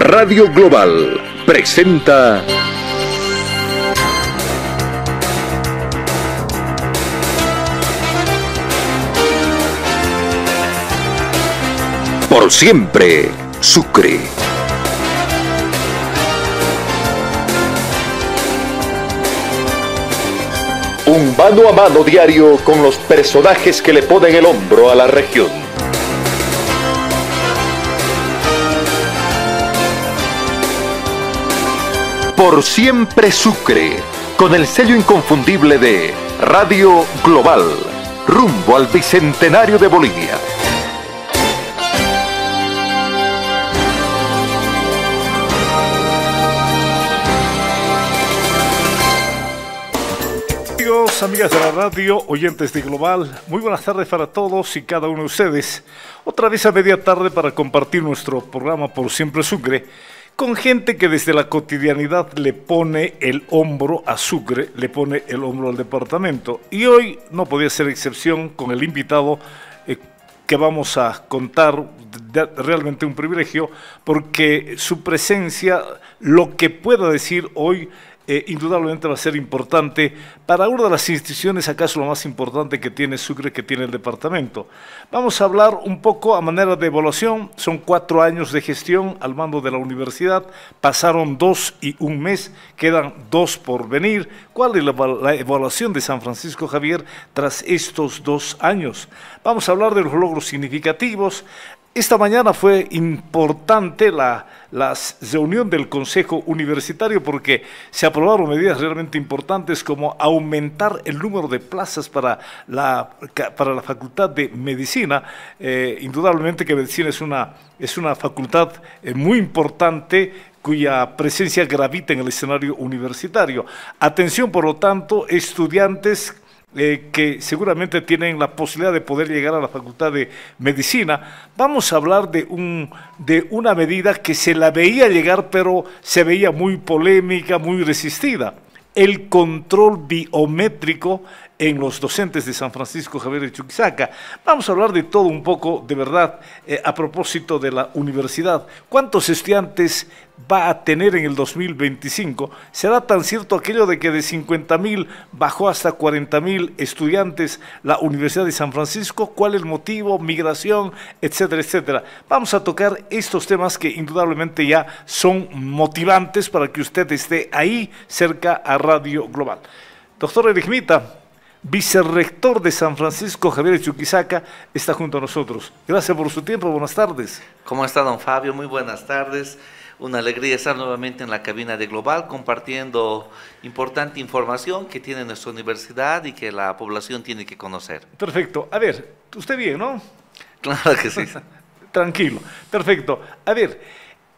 Radio Global presenta Por Siempre Sucre. Un mano a mano diario con los personajes que le ponen el hombro a la región. Por Siempre Sucre, con el sello inconfundible de Radio Global, rumbo al Bicentenario de Bolivia. Amigos, amigas de la radio, oyentes de Global, muy buenas tardes para todos y cada uno de ustedes. Otra vez a media tarde para compartir nuestro programa Por Siempre Sucre, con gente que desde la cotidianidad le pone el hombro a Sucre, le pone el hombro al departamento. Y hoy no podía ser excepción con el invitado que vamos a contar, realmente un privilegio, porque su presencia, lo que pueda decir hoy, indudablemente va a ser importante para una de las instituciones, acaso lo más importante que tiene Sucre, que tiene el departamento. Vamos a hablar un poco a manera de evaluación. Son 4 años de gestión al mando de la universidad, pasaron 2 y un mes, quedan 2 por venir. ¿Cuál es la evaluación de San Francisco Javier tras estos 2 años? Vamos a hablar de los logros significativos. Esta mañana fue importante la reunión del Consejo Universitario porque se aprobaron medidas realmente importantes como aumentar el número de plazas para la Facultad de Medicina. Indudablemente que Medicina es una facultad muy importante cuya presencia gravita en el escenario universitario. Atención, por lo tanto, estudiantes que seguramente tienen la posibilidad de poder llegar a la Facultad de Medicina. Vamos a hablar de una medida que se la veía llegar, pero se veía muy polémica, muy resistida: el control biométrico en los docentes de San Francisco Javier de Chuquisaca. Vamos a hablar de todo un poco, de verdad, a propósito de la universidad. ¿Cuántos estudiantes va a tener en el 2025? ¿Será tan cierto aquello de que de 50.000 bajó hasta 40.000 estudiantes la Universidad de San Francisco? ¿Cuál es el motivo? Migración, etcétera, etcétera. Vamos a tocar estos temas que indudablemente ya son motivantes para que usted esté ahí cerca a Radio Global. Doctor Erigmita, vicerrector de San Francisco Javier de Chuquisaca, está junto a nosotros. Gracias por su tiempo, buenas tardes. ¿Cómo está, don Fabio? Muy buenas tardes. Una alegría estar nuevamente en la cabina de Global compartiendo importante información que tiene nuestra universidad y que la población tiene que conocer. Perfecto. A ver, usted bien, ¿no? Claro que sí. Tranquilo. Perfecto. A ver,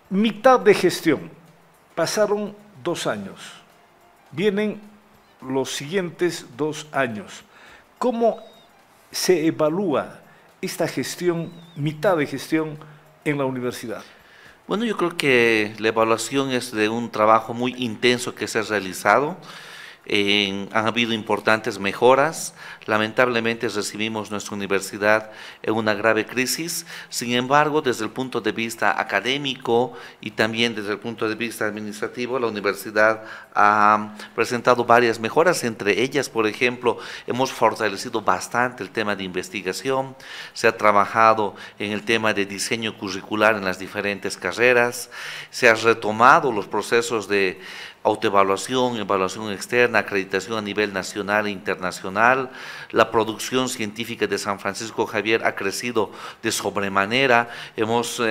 mitad de gestión. Pasaron 2 años. Vienen los siguientes 2 años. ¿Cómo se evalúa esta gestión, mitad de gestión en la universidad? Bueno, yo creo que la evaluación es de un trabajo muy intenso que se ha realizado. Han habido importantes mejoras. Lamentablemente recibimos nuestra universidad en una grave crisis. Sin embargo, desde el punto de vista académico y también desde el punto de vista administrativo, la universidad ha presentado varias mejoras. Entre ellas, por ejemplo, hemos fortalecido bastante el tema de investigación. Se ha trabajado en el tema de diseño curricular en las diferentes carreras. Se han retomado los procesos de autoevaluación, evaluación externa, acreditación a nivel nacional e internacional. La producción científica de San Francisco Javier ha crecido de sobremanera. Hemos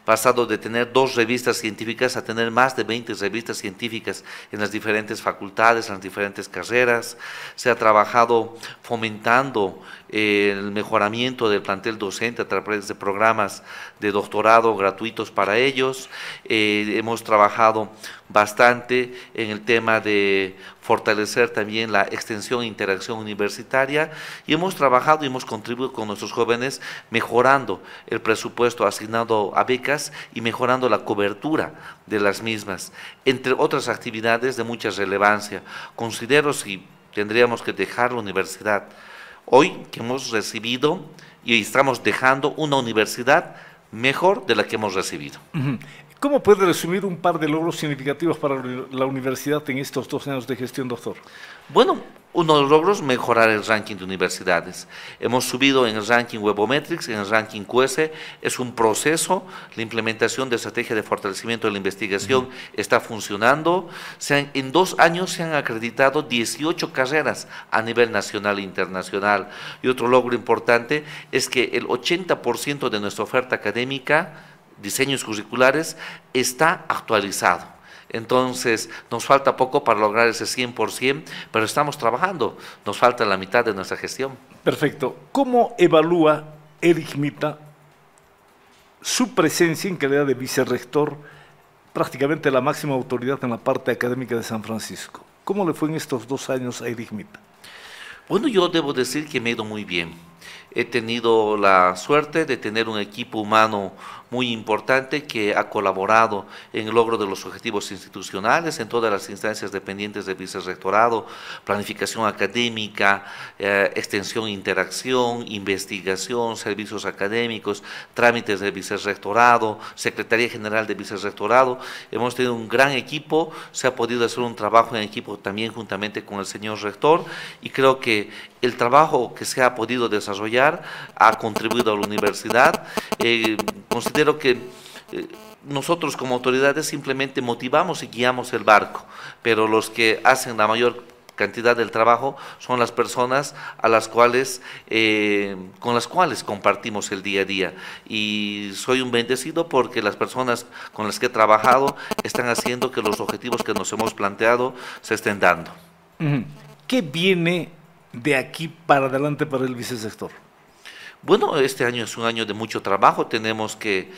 pasado de tener 2 revistas científicas a tener más de 20 revistas científicas en las diferentes facultades, en las diferentes carreras. Se ha trabajado fomentando el mejoramiento del plantel docente a través de programas de doctorado gratuitos para ellos. Hemos trabajado bastante en el tema de fortalecer también la extensión e interacción universitaria y hemos trabajado y hemos contribuido con nuestros jóvenes mejorando el presupuesto asignado a becas y mejorando la cobertura de las mismas, entre otras actividades de mucha relevancia. Considero si tendríamos que dejar la universidad hoy que hemos recibido y estamos dejando una universidad mejor de la que hemos recibido. ¿Cómo puede resumir un par de logros significativos para la universidad en estos 2 años de gestión, doctor? Bueno, uno de los logros, mejorar el ranking de universidades. Hemos subido en el ranking Webometrics, en el ranking QS, es un proceso, la implementación de estrategia de fortalecimiento de la investigación está funcionando. En 2 años se han acreditado 18 carreras a nivel nacional e internacional. Y otro logro importante es que el 80% de nuestra oferta académica, diseños curriculares, está actualizado. Entonces, nos falta poco para lograr ese 100%, pero estamos trabajando. Nos falta la mitad de nuestra gestión. Perfecto. ¿Cómo evalúa Eric Mita su presencia en calidad de vicerrector, prácticamente la máxima autoridad en la parte académica de San Francisco? ¿Cómo le fue en estos 2 años a Eric Mita? Bueno, yo debo decir que me ha ido muy bien. He tenido la suerte de tener un equipo humano muy importante que ha colaborado en el logro de los objetivos institucionales en todas las instancias dependientes del vicerrectorado, planificación académica, extensión e interacción, investigación, servicios académicos, trámites del vicerrectorado, Secretaría General del Vicerrectorado. Hemos tenido un gran equipo, se ha podido hacer un trabajo en equipo también juntamente con el señor rector y creo que el trabajo que se ha podido desarrollar ha contribuido a la universidad. Considero que nosotros como autoridades simplemente motivamos y guiamos el barco, pero los que hacen la mayor cantidad del trabajo son las personas a las cuales, con las cuales compartimos el día a día. Y soy un bendecido porque las personas con las que he trabajado están haciendo que los objetivos que nos hemos planteado se estén dando. ¿Qué viene de aquí para adelante para el vicesector? Bueno, este año es un año de mucho trabajo, tenemos que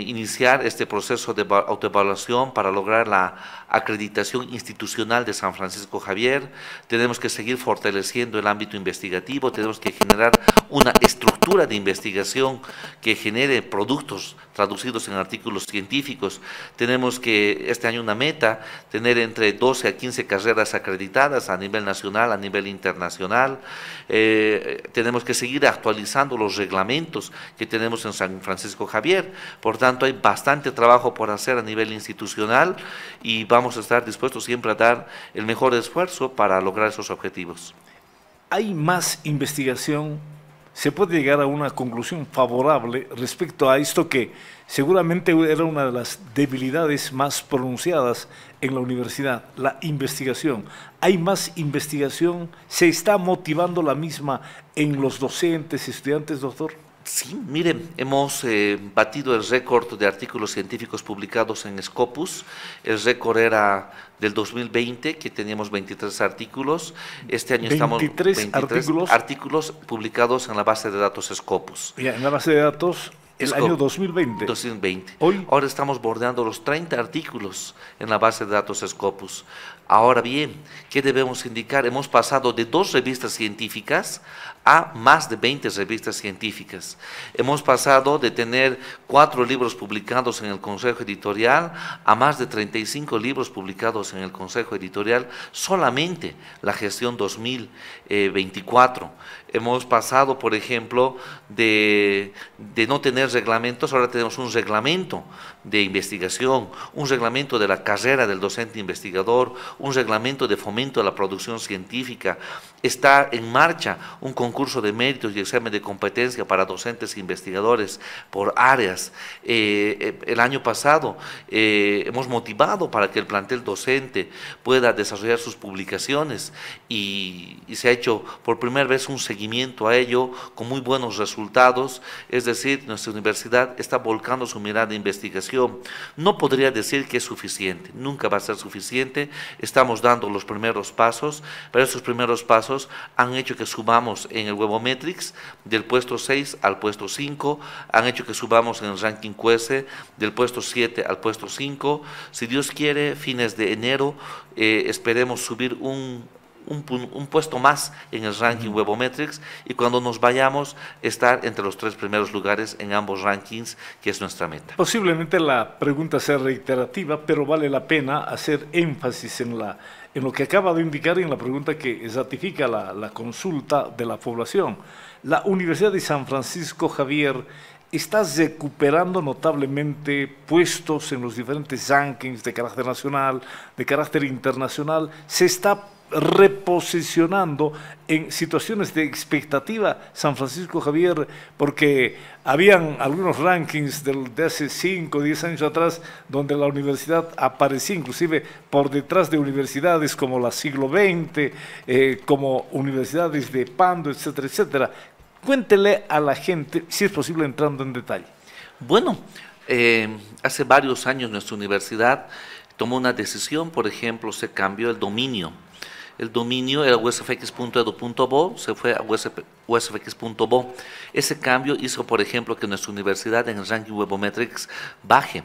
iniciar este proceso de autoevaluación para lograr la acreditación institucional de San Francisco Javier, tenemos que seguir fortaleciendo el ámbito investigativo, tenemos que generar una estructura de investigación que genere productos traducidos en artículos científicos, tenemos que este año una meta, tener entre 12 a 15 carreras acreditadas a nivel nacional, a nivel internacional, tenemos que seguir actualizando los reglamentos que tenemos en San Francisco Javier. Por tanto, hay bastante trabajo por hacer a nivel institucional y vamos a estar dispuestos siempre a dar el mejor esfuerzo para lograr esos objetivos. ¿Hay más investigación? ¿Se puede llegar a una conclusión favorable respecto a esto que seguramente era una de las debilidades más pronunciadas en la universidad, la investigación? ¿Hay más investigación? ¿Se está motivando la misma en los docentes, estudiantes, doctor? Sí, miren, hemos batido el récord de artículos científicos publicados en Scopus. El récord era del 2020, que teníamos 23 artículos. Este año estamos 23 artículos publicados en la base de datos Scopus. Ya, en la base de datos el año 2020. 2020. Hoy, ahora estamos bordeando los 30 artículos en la base de datos Scopus. Ahora bien, ¿qué debemos indicar? Hemos pasado de 2 revistas científicas a más de 20 revistas científicas. Hemos pasado de tener 4 libros publicados en el Consejo Editorial a más de 35 libros publicados en el Consejo Editorial, solamente la gestión 2024. Hemos pasado, por ejemplo, de no tener reglamentos, ahora tenemos un reglamento de investigación, un reglamento de la carrera del docente investigador, un reglamento de fomento de la producción científica. Está en marcha un concurso de méritos y examen de competencia para docentes e investigadores por áreas. El año pasado hemos motivado para que el plantel docente pueda desarrollar sus publicaciones y se ha hecho por primera vez un seguimiento a ello con muy buenos resultados, es decir, nuestra universidad está volcando su mirada de investigación. No podría decir que es suficiente, nunca va a ser suficiente, estamos dando los primeros pasos, pero esos primeros pasos han hecho que subamos en el Webometrics del puesto 6 al puesto 5, han hecho que subamos en el ranking QS del puesto 7 al puesto 5, si Dios quiere, fines de enero esperemos subir un un puesto más en el ranking Webometrics, y cuando nos vayamos estar entre los 3 primeros lugares en ambos rankings, que es nuestra meta. Posiblemente la pregunta sea reiterativa, pero vale la pena hacer énfasis en lo que acaba de indicar y en la pregunta que ratifica la consulta de la población. La Universidad de San Francisco Javier está recuperando notablemente puestos en los diferentes rankings de carácter nacional, de carácter internacional, se está reposicionando en situaciones de expectativa San Francisco Javier, porque habían algunos rankings de hace 5 o 10 años atrás donde la universidad aparecía inclusive por detrás de universidades como la Siglo XX, como universidades de Pando, etcétera, etcétera. Cuéntele a la gente, si es posible entrando en detalle. Bueno, hace varios años nuestra universidad tomó una decisión. Por ejemplo, se cambió el dominio. El dominio era usfx.edu.bo, se fue a usfx.bo. Ese cambio hizo, por ejemplo, que nuestra universidad en el ranking Webometrics baje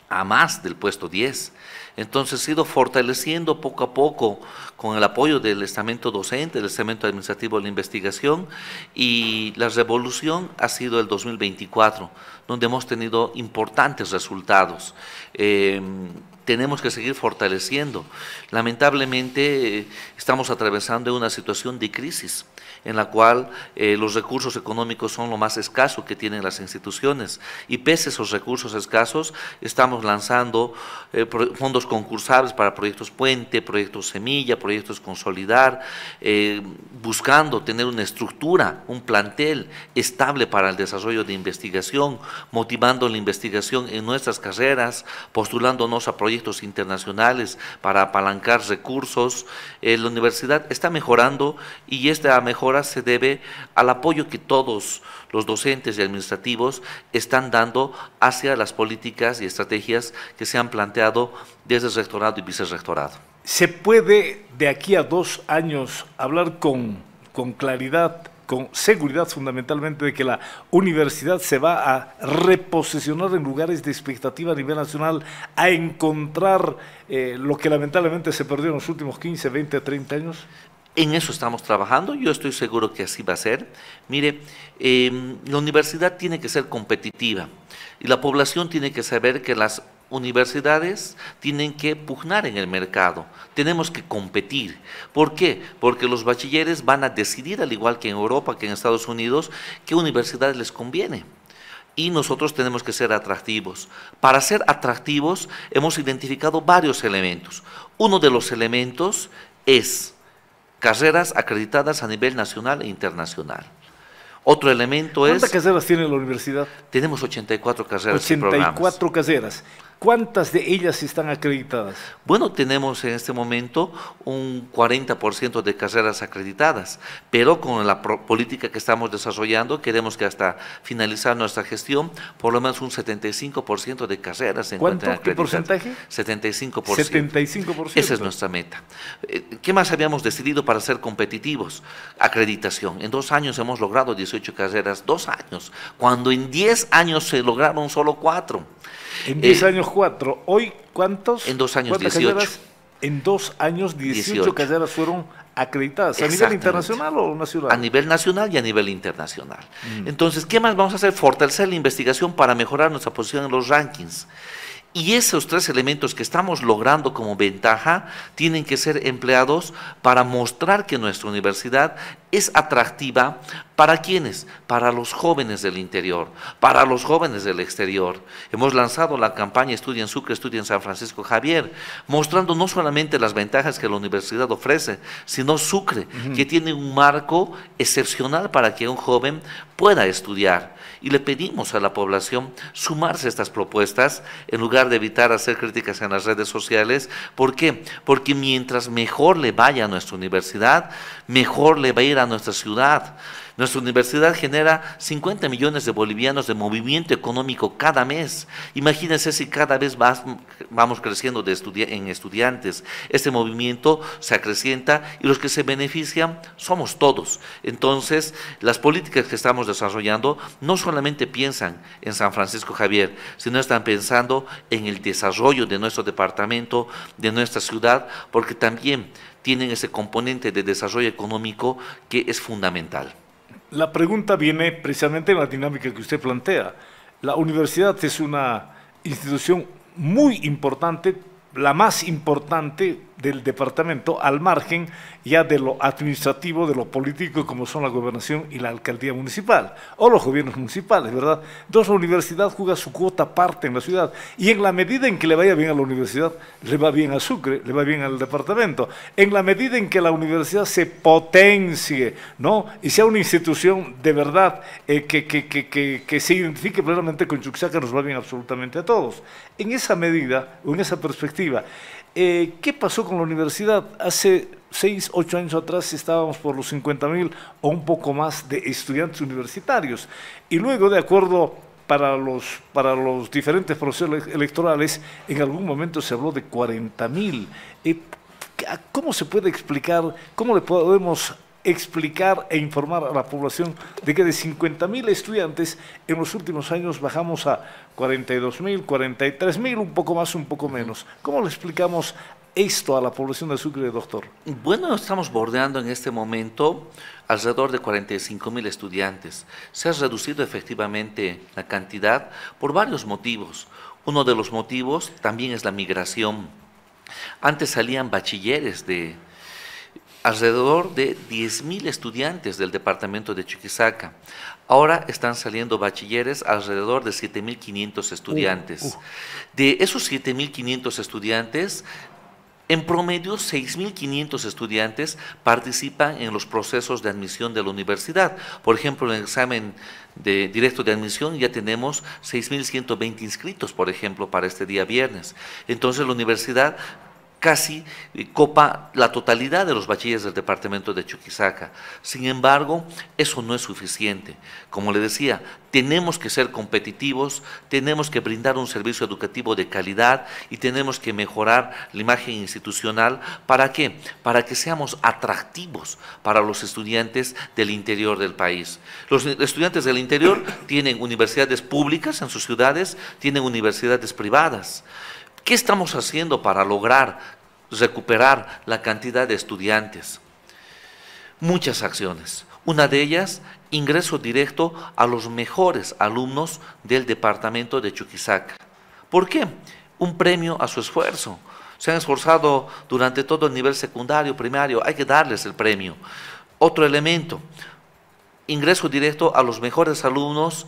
a más del puesto 10. Entonces se ha ido fortaleciendo poco a poco con el apoyo del estamento docente, del estamento administrativo de la investigación, y la revolución ha sido el 2024, donde hemos tenido importantes resultados. Tenemos que seguir fortaleciendo. Lamentablemente estamos atravesando una situación de crisis en la cual los recursos económicos son lo más escaso que tienen las instituciones, y pese a esos recursos escasos estamos lanzando fondos concursables para proyectos puente, proyectos semilla, proyectos consolidar, buscando tener una estructura, un plantel estable para el desarrollo de investigación, motivando la investigación en nuestras carreras, postulándonos a proyectos internacionales para apalancar recursos. La universidad está mejorando, y esta mejora se debe al apoyo que todos los docentes y administrativos están dando hacia las políticas y estrategias que se han planteado desde el rectorado y vicerrectorado. ¿Se puede de aquí a 2 años hablar con claridad, con seguridad fundamentalmente, de que la universidad se va a reposicionar en lugares de expectativa a nivel nacional, a encontrar lo que lamentablemente se perdió en los últimos 15, 20, 30 años? En eso estamos trabajando, yo estoy seguro que así va a ser. Mire, la universidad tiene que ser competitiva, y la población tiene que saber que las universidades tienen que pugnar en el mercado, tenemos que competir. ¿Por qué? Porque los bachilleres van a decidir, al igual que en Europa, que en Estados Unidos, qué universidad les conviene. Y nosotros tenemos que ser atractivos. Para ser atractivos hemos identificado varios elementos. Uno de los elementos es carreras acreditadas a nivel nacional e internacional. Otro elemento es... ¿Cuántas carreras tiene la universidad? Tenemos 84 carreras y programas. 84 carreras. ¿Cuántas de ellas están acreditadas? Bueno, tenemos en este momento un 40% de carreras acreditadas, pero con la política que estamos desarrollando, queremos que hasta finalizar nuestra gestión, por lo menos un 75% de carreras se encuentren acreditadas. ¿Qué porcentaje? 75%. 75%. Esa es nuestra meta. ¿Qué más habíamos decidido para ser competitivos? Acreditación. En 2 años hemos logrado 18 carreras, 2 años, cuando en 10 años se lograron solo 4. En 10 años 4. ¿Hoy cuántos? En 2 años 18. Carreras? En 2 años 18 carreras fueron acreditadas. ¿A nivel internacional o nacional? A nivel nacional y a nivel internacional. Entonces, ¿qué más vamos a hacer? Fortalecer la investigación para mejorar nuestra posición en los rankings. Y esos 3 elementos que estamos logrando como ventaja tienen que ser empleados para mostrar que nuestra universidad es atractiva. ¿Para quiénes? Para los jóvenes del interior, para los jóvenes del exterior. Hemos lanzado la campaña Estudia en Sucre, Estudia en San Francisco Javier, mostrando no solamente las ventajas que la universidad ofrece, sino Sucre, que tiene un marco excepcional para que un joven pueda estudiar. Y le pedimos a la población sumarse a estas propuestas en lugar de evitar hacer críticas en las redes sociales. ¿Por qué? Porque mientras mejor le vaya a nuestra universidad, mejor le va a ir a nuestra ciudad. Nuestra universidad genera 50 millones de bolivianos de movimiento económico cada mes. Imagínense si cada vez vamos creciendo en estudiantes. Este movimiento se acrecienta y los que se benefician somos todos. Entonces, las políticas que estamos desarrollando no solamente piensan en San Francisco Javier, sino están pensando en el desarrollo de nuestro departamento, de nuestra ciudad, porque también tienen ese componente de desarrollo económico que es fundamental. La pregunta viene precisamente en la dinámica que usted plantea. La universidad es una institución muy importante, la más importante del departamento, al margen ya de lo administrativo, de lo político, como son la gobernación y la alcaldía municipal, o los gobiernos municipales, ¿verdad? Entonces la universidad juega su cuota aparte en la ciudad, y en la medida en que le vaya bien a la universidad, le va bien a Sucre, le va bien al departamento. En la medida en que la universidad se potencie, ¿no?, y sea una institución de verdad que se identifique plenamente con Chuquisaca, nos va bien absolutamente a todos. En esa medida, o en esa perspectiva, ¿qué pasó con la universidad? Hace 6, 8 años atrás estábamos por los 50.000 o un poco más de estudiantes universitarios, y luego, de acuerdo para los diferentes procesos electorales, en algún momento se habló de 40.000. ¿Cómo se puede explicar, cómo le podemos explicar e informar a la población de que de 50.000 estudiantes en los últimos años bajamos a 42.000, 43.000, un poco más, un poco menos? ¿Cómo le explicamos esto a la población de Sucre, doctor? Bueno, estamos bordeando en este momento alrededor de 45.000 estudiantes. Se ha reducido efectivamente la cantidad por varios motivos. Uno de los motivos también es la migración. Antes salían bachilleres de alrededor de 10.000 estudiantes del departamento de Chuquisaca. Ahora están saliendo bachilleres alrededor de 7.500 estudiantes. De esos 7.500 estudiantes, en promedio 6.500 estudiantes participan en los procesos de admisión de la universidad. Por ejemplo, en el examen directo de admisión ya tenemos 6.120 inscritos, por ejemplo, para este día viernes. Entonces la universidad casi copa la totalidad de los bachilleres del departamento de Chuquisaca. Sin embargo, eso no es suficiente. Como le decía, tenemos que ser competitivos, tenemos que brindar un servicio educativo de calidad y tenemos que mejorar la imagen institucional. ¿Para qué? Para que seamos atractivos para los estudiantes del interior del país. Los estudiantes del interior tienen universidades públicas en sus ciudades, tienen universidades privadas. ¿Qué estamos haciendo para lograr recuperar la cantidad de estudiantes? Muchas acciones. Una de ellas, ingreso directo a los mejores alumnos del departamento de Chuquisaca. ¿Por qué? Un premio a su esfuerzo. Se han esforzado durante todo el nivel secundario, primario, hay que darles el premio. Otro elemento, ingreso directo a los mejores alumnos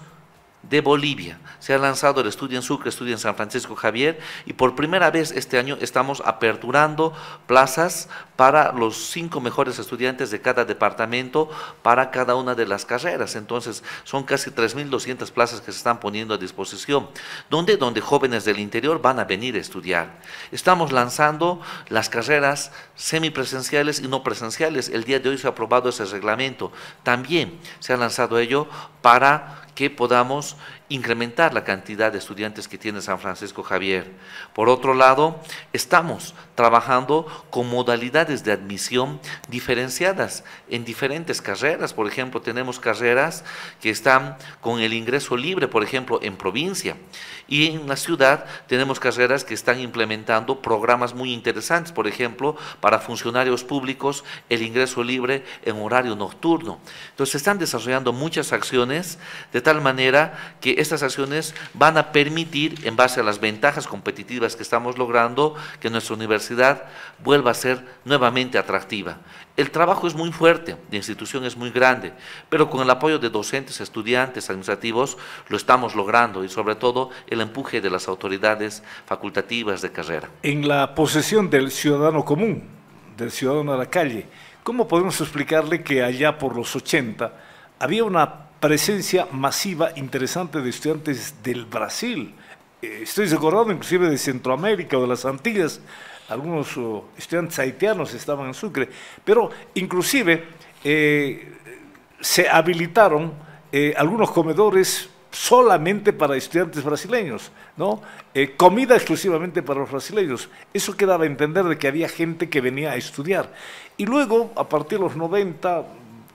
de Bolivia. Se ha lanzado el Estudia en Sucre, Estudia en San Francisco Javier, y por primera vez este año estamos aperturando plazas para los 5 mejores estudiantes de cada departamento para cada una de las carreras. Entonces son casi 3.200 plazas que se están poniendo a disposición, donde jóvenes del interior van a venir a estudiar. Estamos lanzando las carreras semipresenciales y no presenciales. El día de hoy se ha aprobado ese reglamento. También se ha lanzado ello para que podamos incrementar la cantidad de estudiantes que tiene San Francisco Javier. Por otro lado, estamos trabajando con modalidades de admisión diferenciadas en diferentes carreras. Por ejemplo, tenemos carreras que están con el ingreso libre, por ejemplo, en provincia. Y en la ciudad tenemos carreras que están implementando programas muy interesantes, por ejemplo, para funcionarios públicos, el ingreso libre en horario nocturno. Entonces, se están desarrollando muchas acciones de tal manera que estas acciones van a permitir, en base a las ventajas competitivas que estamos logrando, que nuestra universidad vuelva a ser nuevamente atractiva. El trabajo es muy fuerte, la institución es muy grande, pero con el apoyo de docentes, estudiantes, administrativos, lo estamos logrando, y sobre todo el empuje de las autoridades facultativas de carrera. En la posesión del ciudadano común, del ciudadano de la calle, ¿cómo podemos explicarle que allá por los 80 había una presencia masiva, interesante de estudiantes del Brasil? Estoy recordando inclusive de Centroamérica o de las Antillas. Algunos estudiantes haitianos estaban en Sucre, pero inclusive se habilitaron algunos comedores solamente para estudiantes brasileños, ¿no? Comida exclusivamente para los brasileños. Eso quedaba a entender de que había gente que venía a estudiar. Y luego, a partir de los 90,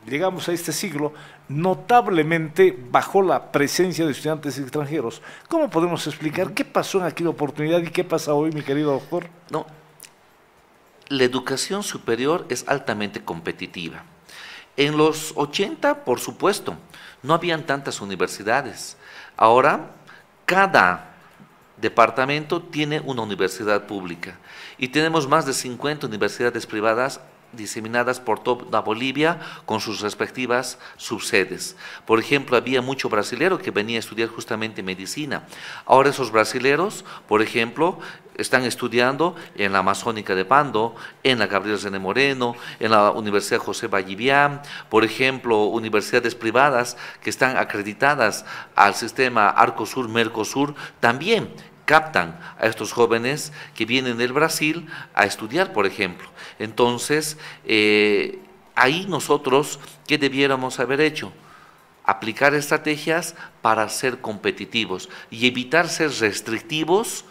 llegamos a este siglo, notablemente bajó la presencia de estudiantes extranjeros. ¿Cómo podemos explicar qué pasó en aquella oportunidad y qué pasa hoy, mi querido doctor? No, la educación superior es altamente competitiva. En los 80, por supuesto, no habían tantas universidades. Ahora, cada departamento tiene una universidad pública y tenemos más de 50 universidades privadas diseminadas por toda Bolivia con sus respectivas subsedes. Por ejemplo, había mucho brasilero que venía a estudiar justamente medicina. Ahora esos brasileros, por ejemplo, están estudiando en la Amazónica de Pando, en la Gabriel René Moreno, en la Universidad José Vallivian, por ejemplo, universidades privadas que están acreditadas al sistema Arcosur, Mercosur, también captan a estos jóvenes que vienen del Brasil a estudiar, por ejemplo. Entonces, ahí nosotros, ¿qué debiéramos haber hecho? Aplicar estrategias para ser competitivos y evitar ser restrictivos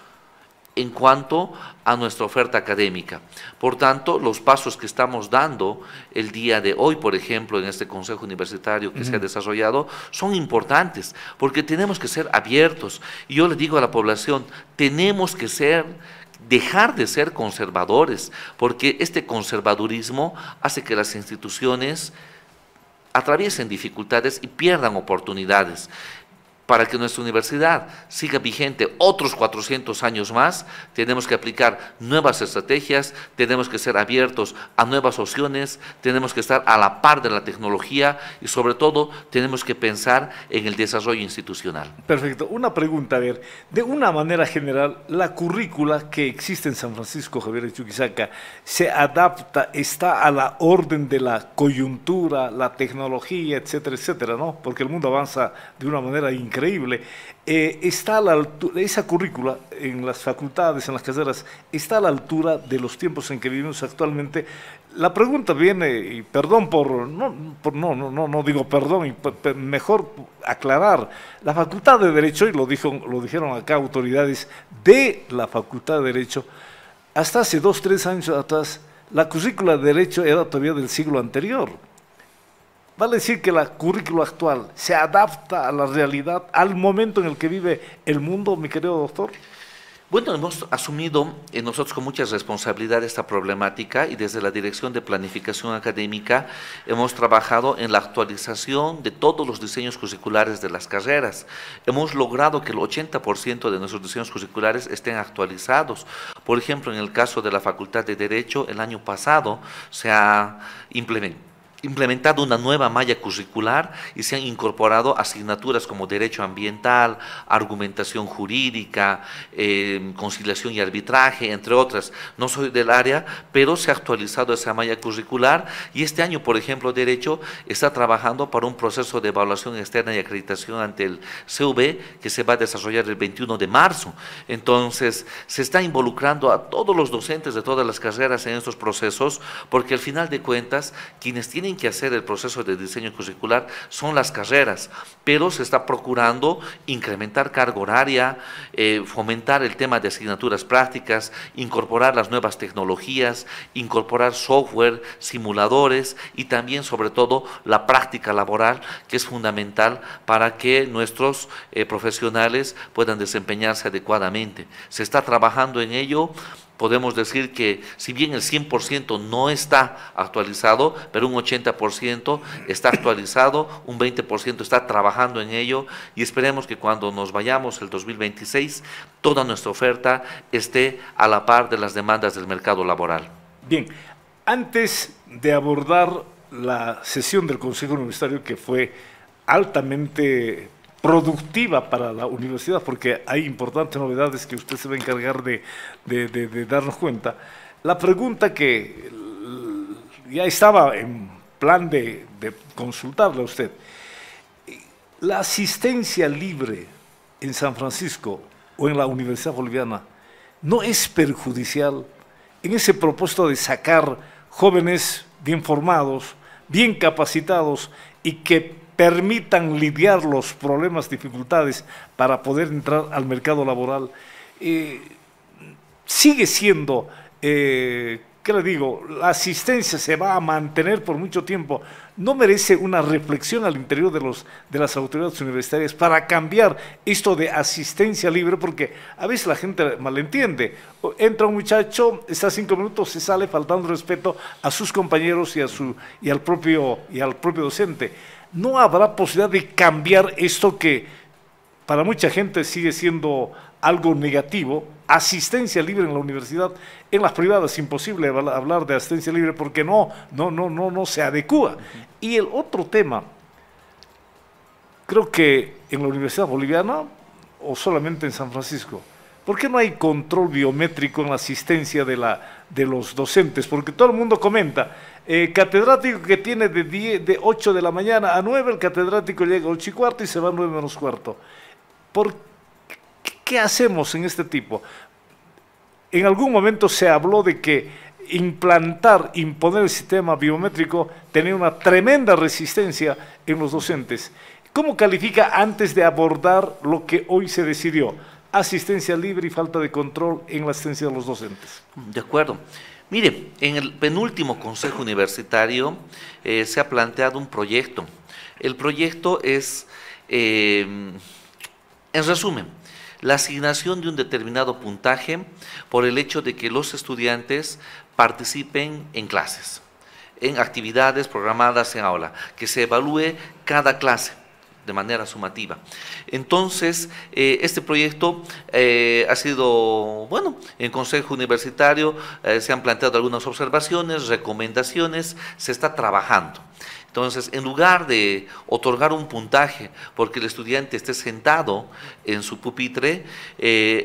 en cuanto a nuestra oferta académica. Por tanto, los pasos que estamos dando el día de hoy, por ejemplo, en este Consejo Universitario que se ha desarrollado, son importantes, porque tenemos que ser abiertos. Y yo le digo a la población, tenemos que dejar de ser conservadores, porque este conservadurismo hace que las instituciones atraviesen dificultades y pierdan oportunidades. Para que nuestra universidad siga vigente otros 400 años más, tenemos que aplicar nuevas estrategias, tenemos que ser abiertos a nuevas opciones, tenemos que estar a la par de la tecnología y sobre todo tenemos que pensar en el desarrollo institucional. Perfecto. Una pregunta, a ver, de una manera general, la currícula que existe en San Francisco Javier de Chuquisaca se adapta, está a la orden de la coyuntura, la tecnología, etcétera, etcétera, ¿no? Porque el mundo avanza de una manera increíble. Está a la altura, esa currícula en las facultades, en las carreras, está a la altura de los tiempos en que vivimos actualmente. La pregunta viene, y perdón no digo perdón, y mejor aclarar, la Facultad de Derecho, y lo dijeron acá autoridades de la Facultad de Derecho, hasta hace 2 o 3 años atrás, la currícula de Derecho era todavía del siglo anterior. Vale decir que la currícula actual se adapta a la realidad, al momento en el que vive el mundo, mi querido doctor. Bueno, hemos asumido nosotros con mucha responsabilidad esta problemática y desde la Dirección de Planificación Académica hemos trabajado en la actualización de todos los diseños curriculares de las carreras. Hemos logrado que el 80% de nuestros diseños curriculares estén actualizados. Por ejemplo, en el caso de la Facultad de Derecho, el año pasado se ha implementado una nueva malla curricular y se han incorporado asignaturas como derecho ambiental, argumentación jurídica, conciliación y arbitraje, entre otras. No soy del área, pero se ha actualizado esa malla curricular y este año, por ejemplo, Derecho está trabajando para un proceso de evaluación externa y acreditación ante el CV que se va a desarrollar el 21 de marzo. Entonces, se está involucrando a todos los docentes de todas las carreras en estos procesos, porque al final de cuentas, quienes tienen que hacer el proceso de diseño curricular son las carreras, pero se está procurando incrementar carga horaria, fomentar el tema de asignaturas prácticas, incorporar las nuevas tecnologías, incorporar software, simuladores y también sobre todo la práctica laboral, que es fundamental para que nuestros profesionales puedan desempeñarse adecuadamente. Se está trabajando en ello. Podemos decir que si bien el 100% no está actualizado, pero un 80% está actualizado, un 20% está trabajando en ello y esperemos que cuando nos vayamos el 2026, toda nuestra oferta esté a la par de las demandas del mercado laboral. Bien, antes de abordar la sesión del Consejo Universitario, que fue altamente productiva para la universidad, porque hay importantes novedades que usted se va a encargar de darnos cuenta. La pregunta que ya estaba en plan de consultarle a usted, ¿la asistencia libre en San Francisco o en la Universidad Boliviana no es perjudicial en ese propósito de sacar jóvenes bien formados, bien capacitados y que permitan lidiar los problemas, dificultades para poder entrar al mercado laboral? Sigue siendo ¿qué le digo? La asistencia se va a mantener por mucho tiempo. ¿No merece una reflexión al interior de las autoridades universitarias para cambiar esto de asistencia libre? Porque a veces la gente malentiende. Entra un muchacho, está 5 minutos, se sale faltando respeto a sus compañeros y al propio docente. ¿No habrá posibilidad de cambiar esto que para mucha gente sigue siendo algo negativo? Asistencia libre en la universidad, en las privadas es imposible hablar de asistencia libre porque no se adecua. Y el otro tema, creo que en la Universidad Boliviana o solamente en San Francisco, ¿por qué no hay control biométrico en la asistencia de los docentes? Porque todo el mundo comenta, catedrático que tiene de 8 de la mañana a 9, el catedrático llega a 8:15 y se va a 9:15. ¿Qué hacemos en este tipo? En algún momento se habló de que imponer el sistema biométrico tenía una tremenda resistencia en los docentes. ¿Cómo califica antes de abordar lo que hoy se decidió? Asistencia libre y falta de control en la asistencia de los docentes. De acuerdo. Mire, en el penúltimo Consejo Universitario se ha planteado un proyecto. El proyecto es, en resumen, la asignación de un determinado puntaje por el hecho de que los estudiantes participen en clases, en actividades programadas en aula, que se evalúe cada clase de manera sumativa. Entonces, este proyecto ha sido, bueno, en Consejo Universitario se han planteado algunas observaciones, recomendaciones, se está trabajando. Entonces, en lugar de otorgar un puntaje porque el estudiante esté sentado en su pupitre,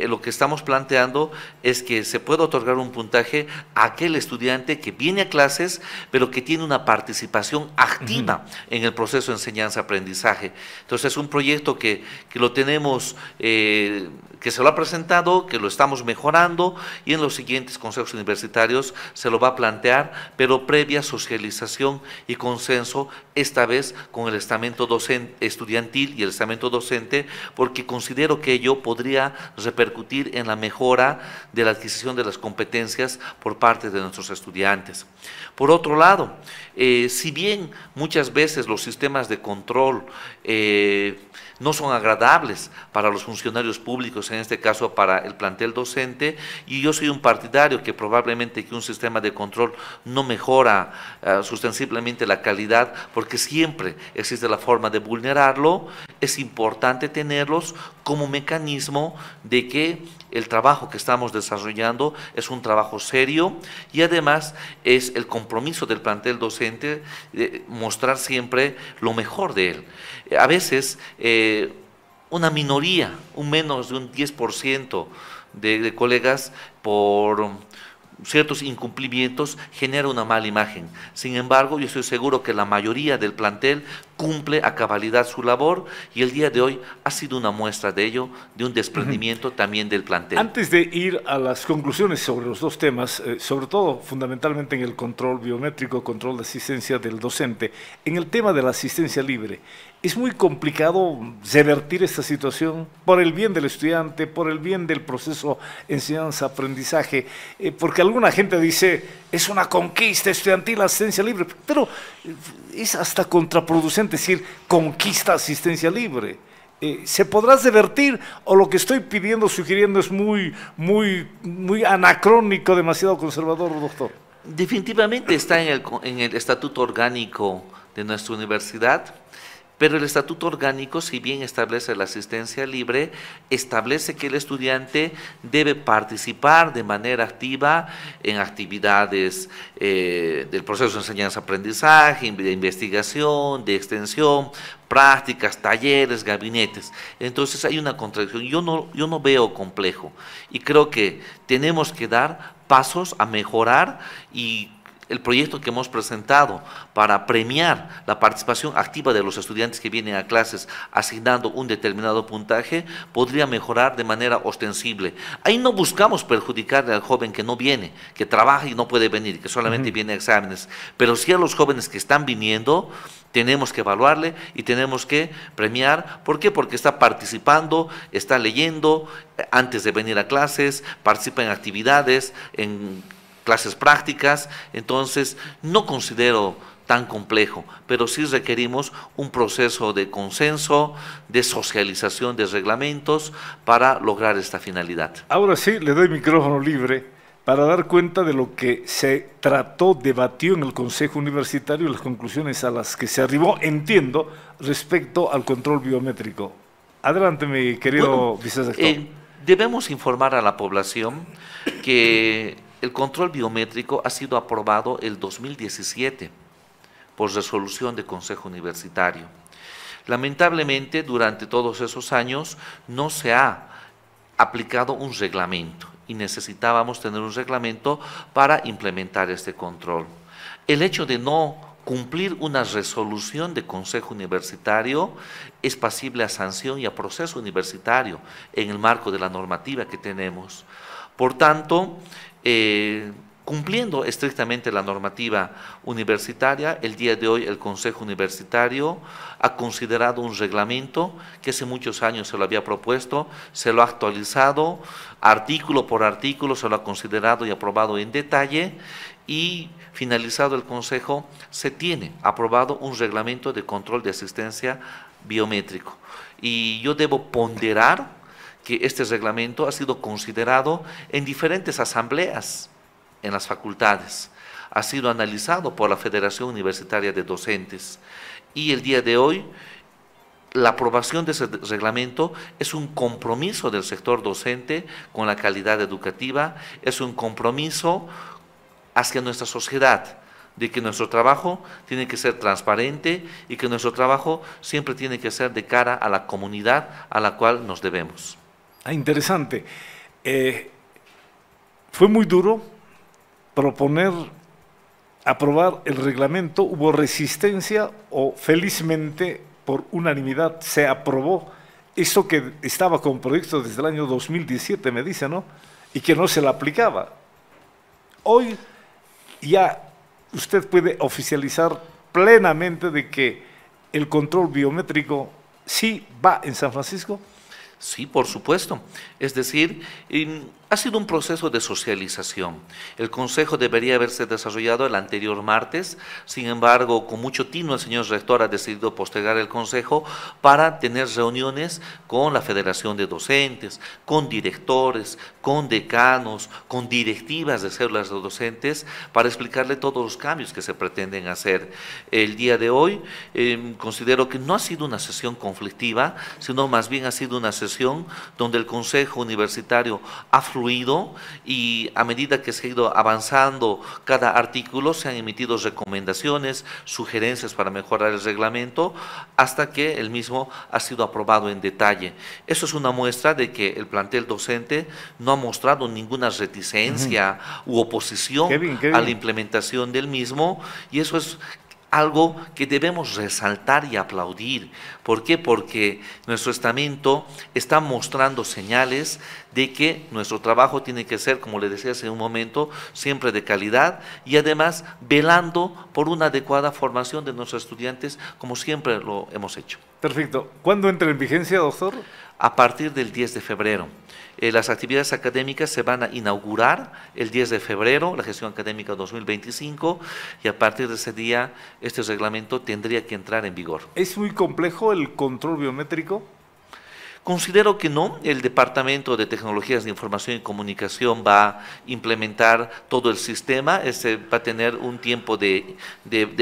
lo que estamos planteando es que se pueda otorgar un puntaje a aquel estudiante que viene a clases, pero que tiene una participación activa en el proceso de enseñanza-aprendizaje. Entonces, es un proyecto que lo tenemos, que se lo ha presentado, que lo estamos mejorando y en los siguientes consejos universitarios se lo va a plantear, pero previa socialización y consenso, esta vez con el estamento estudiantil y el estamento docente, porque considero que ello podría repercutir en la mejora de la adquisición de las competencias por parte de nuestros estudiantes. Por otro lado, si bien muchas veces los sistemas de control no son agradables para los funcionarios públicos, en este caso para el plantel docente, y yo soy un partidario que probablemente que un sistema de control no mejora sustensiblemente la calidad, porque siempre existe la forma de vulnerarlo, es importante tenerlos como mecanismo de que el trabajo que estamos desarrollando es un trabajo serio y además es el compromiso del plantel docente de mostrar siempre lo mejor de él. A veces una minoría, un menos de un 10% de colegas por ciertos incumplimientos genera una mala imagen. Sin embargo, yo estoy seguro que la mayoría del plantel cumple a cabalidad su labor y el día de hoy ha sido una muestra de ello, de un desprendimiento también del plantel. Antes de ir a las conclusiones sobre los dos temas, sobre todo fundamentalmente en el control biométrico, control de asistencia del docente, en el tema de la asistencia libre, es muy complicado revertir esta situación por el bien del estudiante, por el bien del proceso enseñanza-aprendizaje, porque alguna gente dice, es una conquista estudiantil la asistencia libre, pero es hasta contraproducente decir conquista asistencia libre. ¿Se podrá revertir o lo que estoy pidiendo, sugiriendo es muy anacrónico, demasiado conservador, doctor? Definitivamente está en el estatuto orgánico de nuestra universidad. Pero el estatuto orgánico, si bien establece la asistencia libre, establece que el estudiante debe participar de manera activa en actividades del proceso de enseñanza-aprendizaje, de investigación, de extensión, prácticas, talleres, gabinetes. Entonces hay una contradicción. Yo no veo complejo y creo que tenemos que dar pasos a mejorar y el proyecto que hemos presentado para premiar la participación activa de los estudiantes que vienen a clases asignando un determinado puntaje podría mejorar de manera ostensible. Ahí no buscamos perjudicarle al joven que no viene, que trabaja y no puede venir, que solamente viene a exámenes, pero sí a los jóvenes que están viniendo tenemos que evaluarle y tenemos que premiar. ¿Por qué? Porque está participando, está leyendo antes de venir a clases, participa en actividades, en clases prácticas, entonces no considero tan complejo, pero sí requerimos un proceso de consenso, de socialización de reglamentos para lograr esta finalidad. Ahora sí, le doy micrófono libre para dar cuenta de lo que se trató, debatió en el Consejo Universitario y las conclusiones a las que se arribó, entiendo, respecto al control biométrico. Adelante, mi querido vicesector. Debemos informar a la población que el control biométrico ha sido aprobado el 2017 por resolución del Consejo Universitario. Lamentablemente, durante todos esos años no se ha aplicado un reglamento y necesitábamos tener un reglamento para implementar este control. El hecho de no cumplir una resolución de Consejo Universitario es pasible a sanción y a proceso universitario en el marco de la normativa que tenemos. Por tanto, cumpliendo estrictamente la normativa universitaria, el día de hoy el Consejo Universitario ha considerado un reglamento que hace muchos años se lo había propuesto, se lo ha actualizado, artículo por artículo, se lo ha considerado y aprobado en detalle, y finalizado el Consejo, se tiene aprobado un reglamento de control de asistencia biométrico. Y yo debo ponderar que este reglamento ha sido considerado en diferentes asambleas en las facultades, ha sido analizado por la Federación Universitaria de Docentes, y el día de hoy la aprobación de ese reglamento es un compromiso del sector docente con la calidad educativa, es un compromiso hacia nuestra sociedad, de que nuestro trabajo tiene que ser transparente y que nuestro trabajo siempre tiene que ser de cara a la comunidad a la cual nos debemos. Interesante. Fue muy duro proponer, aprobar el reglamento, hubo resistencia o felizmente por unanimidad se aprobó eso que estaba con proyecto desde el año 2017, me dice, ¿no? Y que no se le aplicaba. Hoy ya usted puede oficializar plenamente de que el control biométrico sí va en San Francisco. Sí, por supuesto. Es decir, ha sido un proceso de socialización. El Consejo debería haberse desarrollado el anterior martes, sin embargo, con mucho tino el señor rector ha decidido postergar el Consejo para tener reuniones con la Federación de Docentes, con directores, con decanos, con directivas de células de docentes, para explicarle todos los cambios que se pretenden hacer. El día de hoy considero que no ha sido una sesión conflictiva, sino más bien ha sido una sesión donde el Consejo Universitario ha fluido, y a medida que se ha ido avanzando cada artículo se han emitido recomendaciones, sugerencias para mejorar el reglamento, hasta que el mismo ha sido aprobado en detalle. Eso es una muestra de que el plantel docente no ha mostrado ninguna reticencia u oposición a la implementación del mismo, y eso es algo que debemos resaltar y aplaudir. ¿Por qué? Porque nuestro estamento está mostrando señales de que nuestro trabajo tiene que ser, como le decía hace un momento, siempre de calidad, y además velando por una adecuada formación de nuestros estudiantes, como siempre lo hemos hecho. Perfecto. ¿Cuándo entra en vigencia, doctor? A partir del 10 de febrero. Las actividades académicas se van a inaugurar el 10 de febrero, la gestión académica 2025, y a partir de ese día este reglamento tendría que entrar en vigor. ¿Es muy complejo el control biométrico? Considero que no. El Departamento de Tecnologías de Información y Comunicación va a implementar todo el sistema. Va a tener un tiempo de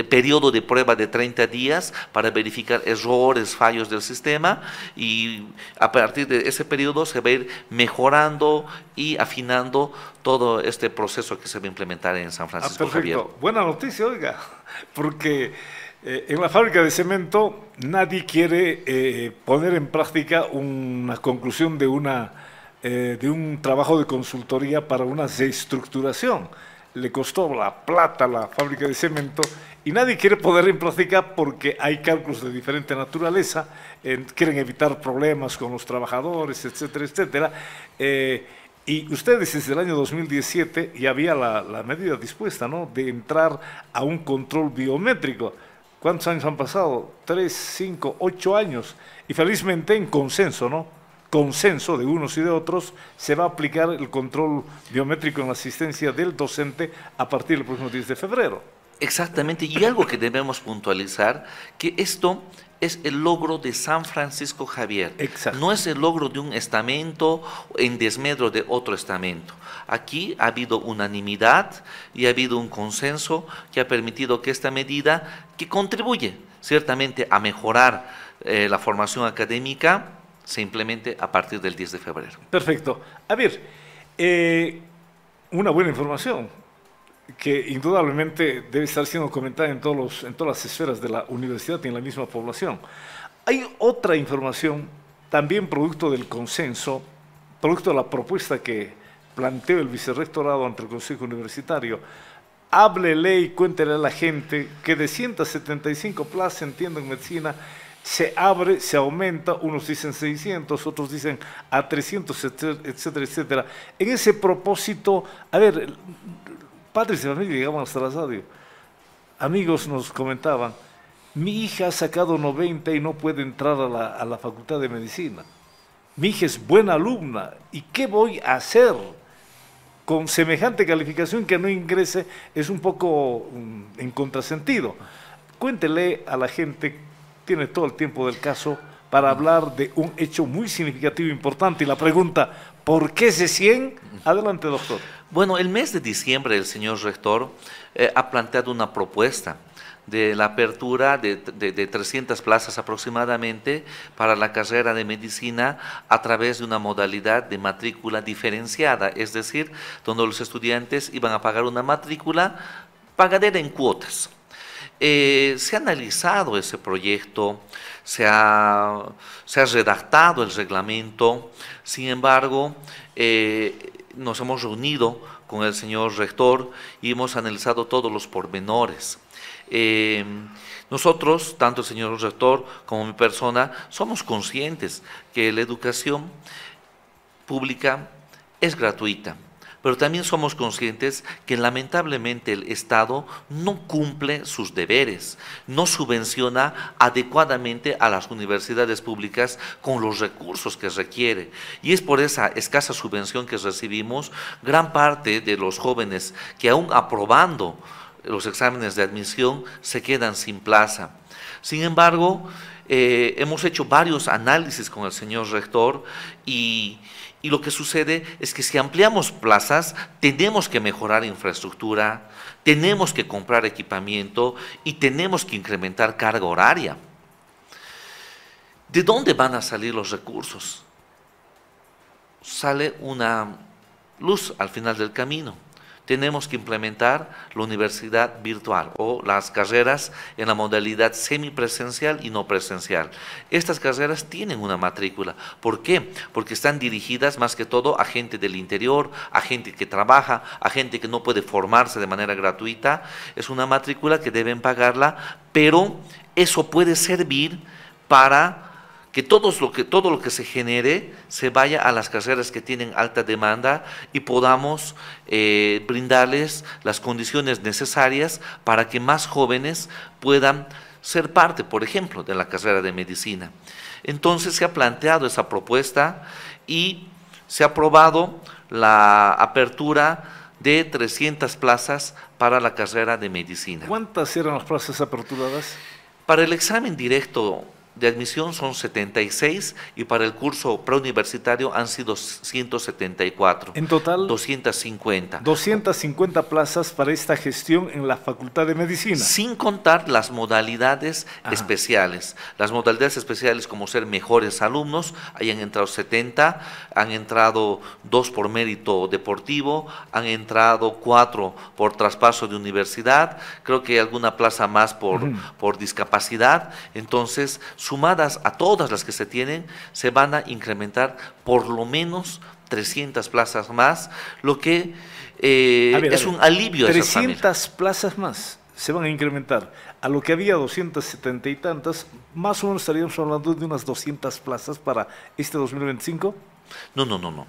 periodo de prueba de 30 días para verificar errores, fallos del sistema, y a partir de ese periodo se va a ir mejorando y afinando todo este proceso que se va a implementar en San Francisco. Perfecto. Javier. Buena noticia, oiga, porque en la fábrica de cemento nadie quiere poner en práctica una conclusión de un trabajo de consultoría para una reestructuración. Le costó la plata a la fábrica de cemento y nadie quiere poner en práctica porque hay cálculos de diferente naturaleza, quieren evitar problemas con los trabajadores, etcétera, etcétera. Y ustedes desde el año 2017 ya había la medida dispuesta, ¿no?, de entrar a un control biométrico. ¿Cuántos años han pasado? 3, 5, 8 años. Y felizmente en consenso, ¿no? consenso de unos y de otros, se va a aplicar el control biométrico en la asistencia del docente a partir del próximo 10 de febrero. Exactamente, y algo que debemos puntualizar, que esto es el logro de San Francisco Javier. Exacto. No es el logro de un estamento en desmedro de otro estamento. Aquí ha habido unanimidad y ha habido un consenso que ha permitido que esta medida, que contribuye ciertamente a mejorar la formación académica, se implemente a partir del 10 de febrero. Perfecto. A ver, una buena información que indudablemente debe estar siendo comentada en todas las esferas de la universidad y en la misma población. Hay otra información, también producto del consenso, producto de la propuesta que planteó el vicerrectorado ante el Consejo Universitario. Háblele y cuéntele a la gente que de 175 plazas, entiendo, en medicina, se abre, se aumenta, unos dicen 600, otros dicen a 300, etcétera, etcétera. En ese propósito, a ver, padres de familia llegaban hasta la radio. Amigos nos comentaban, mi hija ha sacado 90 y no puede entrar a la Facultad de Medicina. Mi hija es buena alumna, ¿y qué voy a hacer? Con semejante calificación que no ingrese es un poco en contrasentido. Cuéntele a la gente, tiene todo el tiempo del caso para hablar de un hecho muy significativo e importante. Y la pregunta, ¿por qué ese 100? Adelante, doctor. Bueno, el mes de diciembre el señor rector ha planteado una propuesta de la apertura de 300 plazas aproximadamente para la carrera de medicina a través de una modalidad de matrícula diferenciada, es decir, donde los estudiantes iban a pagar una matrícula pagadera en cuotas. Se ha analizado ese proyecto, se ha redactado el reglamento, sin embargo, nos hemos reunido con el señor rector y hemos analizado todos los pormenores. Nosotros, tanto el señor rector como mi persona, somos conscientes que la educación pública es gratuita, pero también somos conscientes que lamentablemente el Estado no cumple sus deberes, no subvenciona adecuadamente a las universidades públicas con los recursos que requiere. Y es por esa escasa subvención que recibimos, gran parte de los jóvenes que aún aprobando los exámenes de admisión se quedan sin plaza. Sin embargo, hemos hecho varios análisis con el señor rector y lo que sucede es que si ampliamos plazas, tenemos que mejorar infraestructura, tenemos que comprar equipamiento y tenemos que incrementar carga horaria. ¿De dónde van a salir los recursos? Sale una luz al final del camino. Tenemos que implementar la universidad virtual o las carreras en la modalidad semipresencial y no presencial. Estas carreras tienen una matrícula. ¿Por qué? Porque están dirigidas más que todo a gente del interior, a gente que trabaja, a gente que no puede formarse de manera gratuita. Es una matrícula que deben pagarla, pero eso puede servir para que todo lo que se genere se vaya a las carreras que tienen alta demanda y podamos brindarles las condiciones necesarias para que más jóvenes puedan ser parte, por ejemplo, de la carrera de medicina. Entonces se ha planteado esa propuesta y se ha aprobado la apertura de 300 plazas para la carrera de medicina. ¿Cuántas eran las plazas aperturadas? Para el examen directo de admisión son 76 y para el curso preuniversitario han sido 174. En total, 250. 250 plazas para esta gestión en la Facultad de Medicina. Sin contar las modalidades especiales. Las modalidades especiales como ser mejores alumnos, ahí han entrado 70, han entrado 2 por mérito deportivo, han entrado 4 por traspaso de universidad, creo que hay alguna plaza más por discapacidad. Entonces, sumadas a todas las que se tienen, se van a incrementar por lo menos 300 plazas más, lo que es un alivio a esa familia. 300 plazas más se van a incrementar. A lo que había 270 y tantas, más o menos estaríamos hablando de unas 200 plazas para este 2025. No, no, no, no.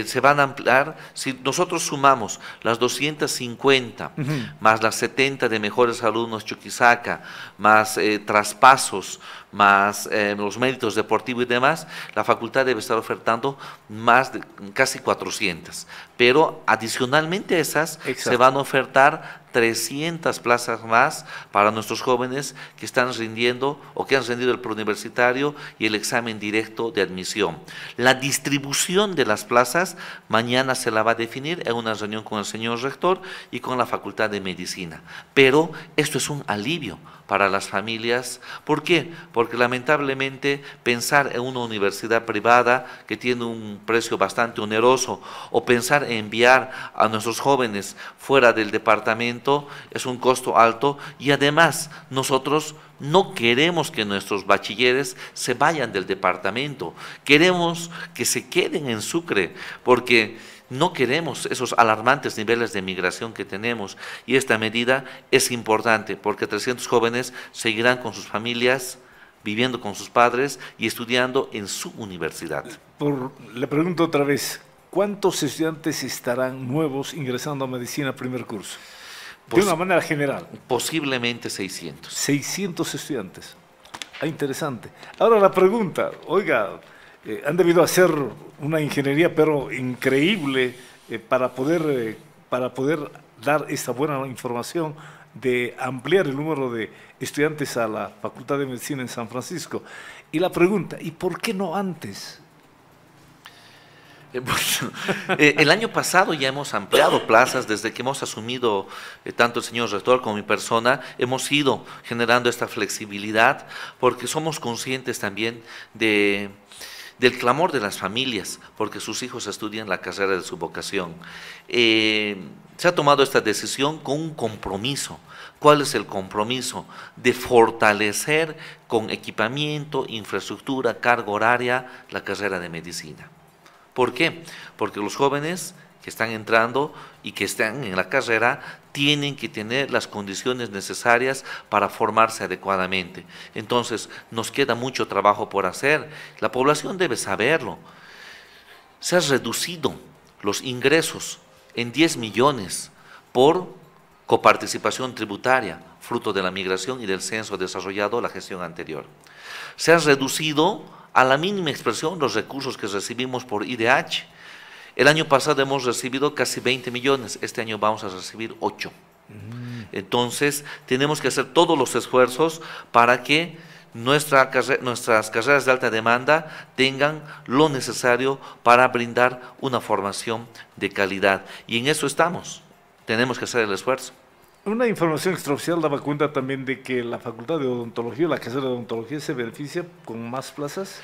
Se van a ampliar, si nosotros sumamos las 250, más las 70 de mejores alumnos Chuquisaca, más traspasos, más los méritos deportivos y demás, la facultad debe estar ofertando más de casi 400. Pero adicionalmente a esas, se van a ofertar 300 plazas más para nuestros jóvenes que están rindiendo o que han rendido el preuniversitario y el examen directo de admisión. La distribución de las plazas mañana se la va a definir en una reunión con el señor rector y con la Facultad de Medicina. Pero esto es un alivio para las familias. ¿Por qué? Porque lamentablemente pensar en una universidad privada que tiene un precio bastante oneroso o pensar en enviar a nuestros jóvenes fuera del departamento es un costo alto y además nosotros no queremos que nuestros bachilleres se vayan del departamento, queremos que se queden en Sucre porque no queremos esos alarmantes niveles de migración que tenemos y esta medida es importante porque 300 jóvenes seguirán con sus familias, viviendo con sus padres y estudiando en su universidad. Le pregunto otra vez, ¿cuántos estudiantes estarán nuevos ingresando a medicina primer curso? De una manera general. Posiblemente 600. 600 estudiantes. Ah, interesante. Ahora la pregunta, oiga, han debido hacer una ingeniería pero increíble para poder dar esta buena información de ampliar el número de estudiantes a la Facultad de Medicina en San Francisco. Y la pregunta, ¿y por qué no antes? El año pasado ya hemos ampliado plazas, desde que hemos asumido tanto el señor rector como mi persona, hemos ido generando esta flexibilidad porque somos conscientes también del clamor de las familias, porque sus hijos estudian la carrera de su vocación. Se ha tomado esta decisión con un compromiso. ¿Cuál es el compromiso? De fortalecer con equipamiento, infraestructura, carga horaria, la carrera de medicina. ¿Por qué? Porque los jóvenes que están entrando y que están en la carrera tienen que tener las condiciones necesarias para formarse adecuadamente. Entonces, nos queda mucho trabajo por hacer. La población debe saberlo. Se han reducido los ingresos en 10 millones por coparticipación tributaria, fruto de la migración y del censo desarrollado la gestión anterior. Se han reducido a la mínima expresión los recursos que recibimos por IDH. El año pasado hemos recibido casi 20 millones, este año vamos a recibir 8. Entonces, tenemos que hacer todos los esfuerzos para que nuestras carreras de alta demanda tengan lo necesario para brindar una formación de calidad. Y en eso estamos, tenemos que hacer el esfuerzo. Una información extraoficial daba cuenta también de que la Facultad de Odontología, la carrera de Odontología, se beneficia con más plazas.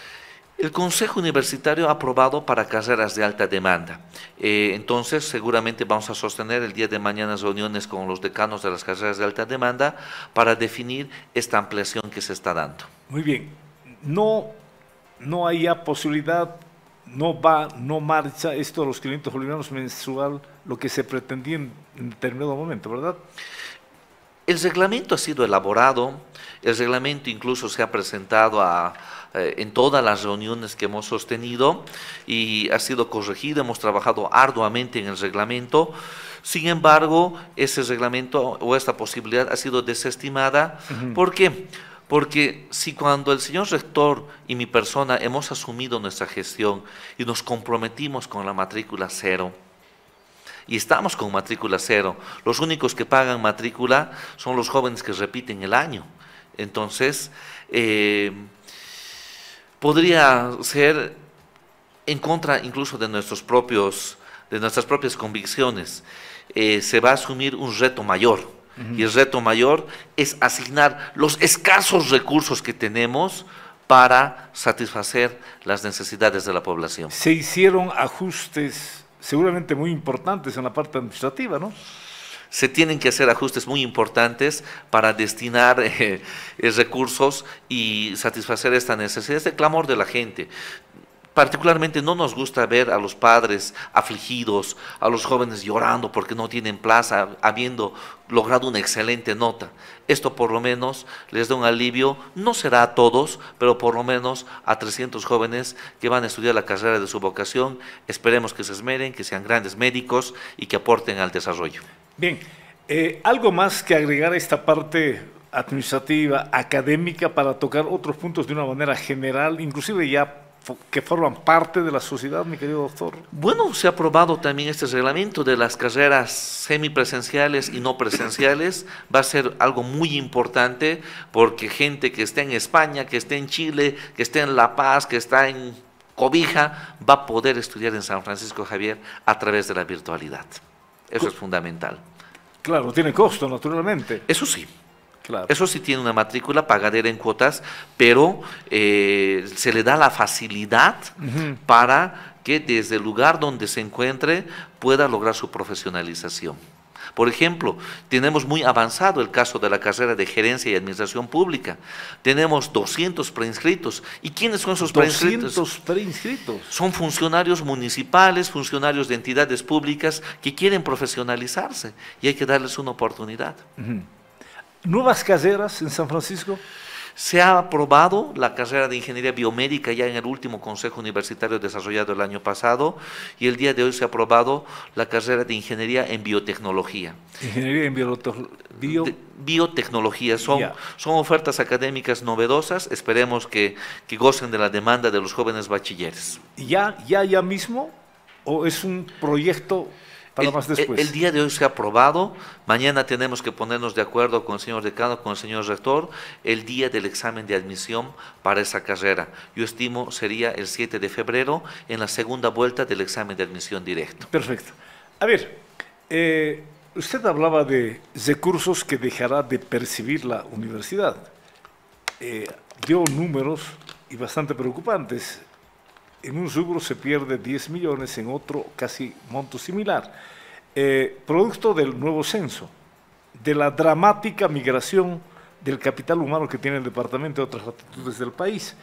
El Consejo Universitario ha aprobado para carreras de alta demanda. Entonces, seguramente vamos a sostener el día de mañana reuniones con los decanos de las carreras de alta demanda para definir esta ampliación que se está dando. Muy bien. No hay ya posibilidad, no marcha esto de los 500 bolivianos mensual, lo que se pretendía en determinado momento, ¿verdad? El reglamento ha sido elaborado, el reglamento incluso se ha presentado en todas las reuniones que hemos sostenido y ha sido corregido, hemos trabajado arduamente en el reglamento. Sin embargo, ese reglamento o esta posibilidad ha sido desestimada. ¿Por qué? Porque si cuando el señor rector y mi persona hemos asumido nuestra gestión y nos comprometimos con la matrícula cero, y estamos con matrícula cero, los únicos que pagan matrícula son los jóvenes que repiten el año. Entonces, podría ser en contra incluso de nuestras propias convicciones. Se va a asumir un reto mayor. Y el reto mayor es asignar los escasos recursos que tenemos para satisfacer las necesidades de la población. Se hicieron ajustes seguramente muy importantes en la parte administrativa, ¿no? Se tienen que hacer ajustes muy importantes para destinar recursos y satisfacer esta necesidad, este clamor de la gente. Particularmente no nos gusta ver a los padres afligidos, a los jóvenes llorando porque no tienen plaza, habiendo logrado una excelente nota. Esto por lo menos les da un alivio, no será a todos, pero por lo menos a 300 jóvenes que van a estudiar la carrera de su vocación. Esperemos que se esmeren, que sean grandes médicos y que aporten al desarrollo. Bien, algo más que agregar a esta parte administrativa, académica, para tocar otros puntos de una manera general, inclusive ya que forman parte de la sociedad, mi querido doctor. Bueno, se ha aprobado también este reglamento de las carreras semipresenciales y no presenciales. Va a ser algo muy importante porque gente que esté en España, que esté en Chile, que esté en La Paz, que está en Cobija, va a poder estudiar en San Francisco Javier a través de la virtualidad. Eso es fundamental. Claro, tiene costo, naturalmente. Eso sí. Claro. Eso sí tiene una matrícula pagadera en cuotas, pero se le da la facilidad para que desde el lugar donde se encuentre pueda lograr su profesionalización. Por ejemplo, tenemos muy avanzado el caso de la carrera de Gerencia y Administración Pública. Tenemos 200 preinscritos. ¿Y quiénes son esos preinscritos? 200 preinscritos. Son funcionarios municipales, funcionarios de entidades públicas que quieren profesionalizarse y hay que darles una oportunidad. ¿Nuevas carreras en San Francisco? Se ha aprobado la carrera de Ingeniería Biomédica ya en el último Consejo Universitario desarrollado el año pasado y el día de hoy se ha aprobado la carrera de Ingeniería en Biotecnología. Ingeniería en biotecnología. Son ofertas académicas novedosas, esperemos que gocen de la demanda de los jóvenes bachilleres. ¿Ya mismo o es un proyecto para más después? El día de hoy se ha aprobado, mañana tenemos que ponernos de acuerdo con el señor decano, con el señor rector, el día del examen de admisión para esa carrera. Yo estimo sería el 7 de febrero en la segunda vuelta del examen de admisión directo. Perfecto. A ver, usted hablaba de recursos que dejará de percibir la universidad. Dio números y bastante preocupantes. En un rubro se pierde 10 millones, en otro casi monto similar. Producto del nuevo censo, de la dramática migración del capital humano que tiene el departamento de otras latitudes del país.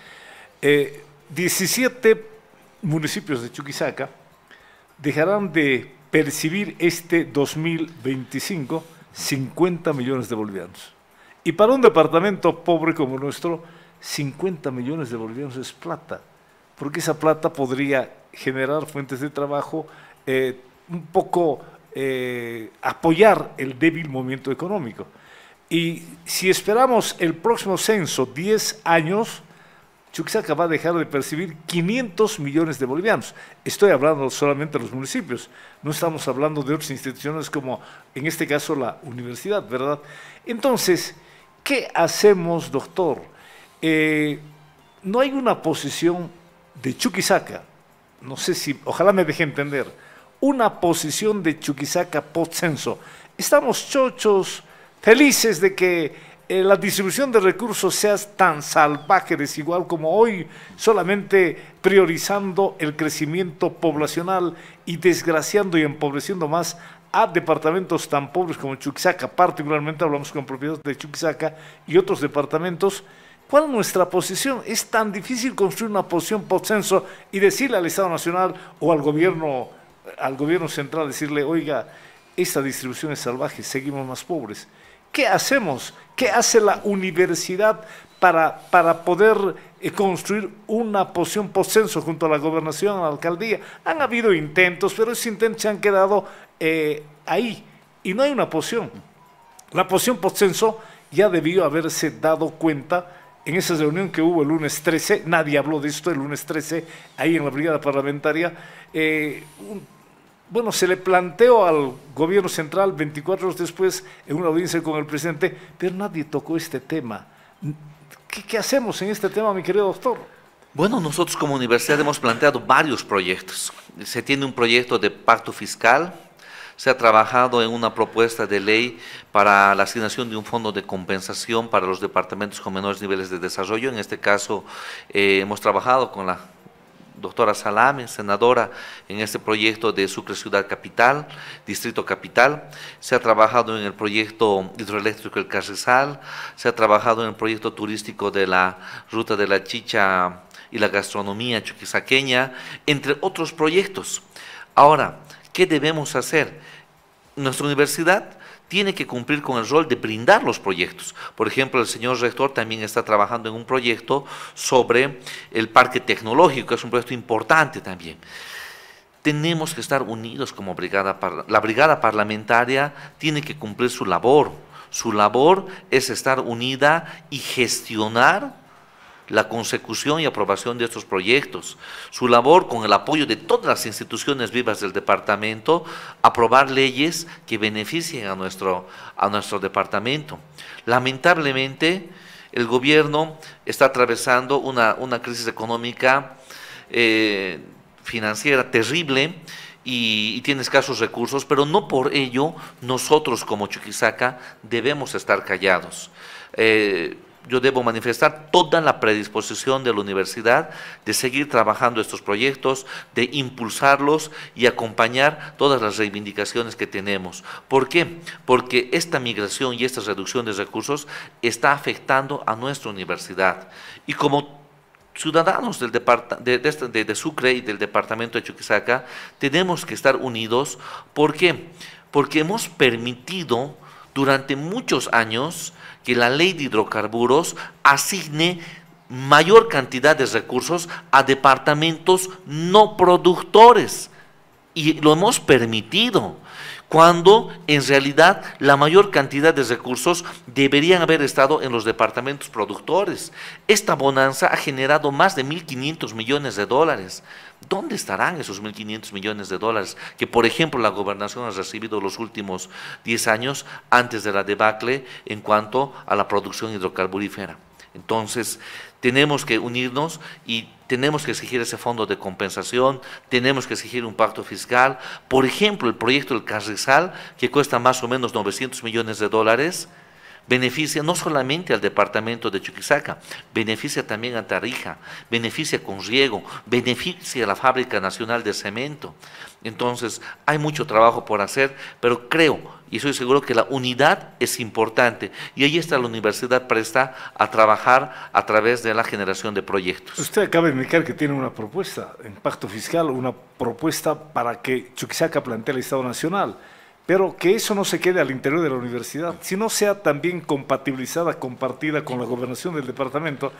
17 municipios de Chuquisaca dejarán de percibir este 2025 50 millones de bolivianos. Y para un departamento pobre como nuestro, 50 millones de bolivianos es plata, porque esa plata podría generar fuentes de trabajo, un poco apoyar el débil movimiento económico. Y si esperamos el próximo censo 10 años, Chuquisaca va a dejar de percibir 500 millones de bolivianos. Estoy hablando solamente de los municipios, no estamos hablando de otras instituciones como en este caso la universidad, ¿verdad? Entonces, ¿qué hacemos, doctor? No hay una posición de Chuquisaca, no sé si, ojalá me deje entender, una posición de Chuquisaca post-censo. Estamos chochos, felices de que la distribución de recursos sea tan salvaje, desigual como hoy, solamente priorizando el crecimiento poblacional y desgraciando y empobreciendo más a departamentos tan pobres como Chuquisaca, particularmente hablamos con propiedad de Chuquisaca y otros departamentos. ¿Cuál es nuestra posición? Es tan difícil construir una posición post-censo y decirle al Estado Nacional o al gobierno central, decirle, oiga, esta distribución es salvaje, seguimos más pobres. ¿Qué hacemos? ¿Qué hace la universidad para poder construir una posición post-censo junto a la gobernación, a la alcaldía? Han habido intentos, pero esos intentos se han quedado ahí y no hay una posición. La posición post-censo ya debió haberse dado cuenta en esa reunión que hubo el lunes 13, nadie habló de esto el lunes 13, ahí en la brigada parlamentaria. Bueno, se le planteó al gobierno central 24 horas después en una audiencia con el presidente, pero nadie tocó este tema. ¿Qué hacemos en este tema, mi querido doctor? Bueno, nosotros como universidad hemos planteado varios proyectos. Se tiene un proyecto de pacto fiscal, se ha trabajado en una propuesta de ley para la asignación de un fondo de compensación para los departamentos con menores niveles de desarrollo. En este caso, hemos trabajado con la doctora Salame, senadora, en este proyecto de Sucre Ciudad Capital, Distrito Capital. Se ha trabajado en el proyecto hidroeléctrico El Carrizal, se ha trabajado en el proyecto turístico de la Ruta de la Chicha y la gastronomía chuquisaqueña, entre otros proyectos. Ahora, ¿qué debemos hacer? Nuestra universidad tiene que cumplir con el rol de brindar los proyectos. Por ejemplo, el señor rector también está trabajando en un proyecto sobre el parque tecnológico, que es un proyecto importante también. Tenemos que estar unidos como brigada. La brigada parlamentaria tiene que cumplir su labor. Su labor es estar unida y gestionar la consecución y aprobación de estos proyectos. Su labor, con el apoyo de todas las instituciones vivas del departamento, aprobar leyes que beneficien a nuestro departamento. Lamentablemente, el gobierno está atravesando una crisis económica financiera terrible y tiene escasos recursos, pero no por ello nosotros como Chuquisaca debemos estar callados. Yo debo manifestar toda la predisposición de la universidad de seguir trabajando estos proyectos, de impulsarlos y acompañar todas las reivindicaciones que tenemos. ¿Por qué? Porque esta migración y esta reducción de recursos está afectando a nuestra universidad. Y como ciudadanos de Sucre y del departamento de Chuquisaca, tenemos que estar unidos. ¿Por qué? Porque hemos permitido durante muchos años que la ley de hidrocarburos asigne mayor cantidad de recursos a departamentos no productores. Y lo hemos permitido, cuando en realidad la mayor cantidad de recursos deberían haber estado en los departamentos productores. Esta bonanza ha generado más de 1.500 millones de dólares. ¿Dónde estarán esos 1.500 millones de dólares que, por ejemplo, la gobernación ha recibido los últimos 10 años antes de la debacle en cuanto a la producción hidrocarburífera? Entonces, tenemos que unirnos y tenemos que exigir ese fondo de compensación, tenemos que exigir un pacto fiscal. Por ejemplo, el proyecto del Carrizal, que cuesta más o menos 900 millones de dólares, beneficia no solamente al departamento de Chuquisaca, beneficia también a Tarija, beneficia con riego, beneficia a la Fábrica Nacional de Cemento. Entonces, hay mucho trabajo por hacer, pero creo y estoy seguro que la unidad es importante, y ahí está la universidad presta a trabajar a través de la generación de proyectos. Usted acaba de indicar que tiene una propuesta en pacto fiscal, una propuesta para que Chuquisaca plantee el Estado Nacional, pero que eso no se quede al interior de la universidad, sino sea también compatibilizada, compartida con la gobernación del departamento.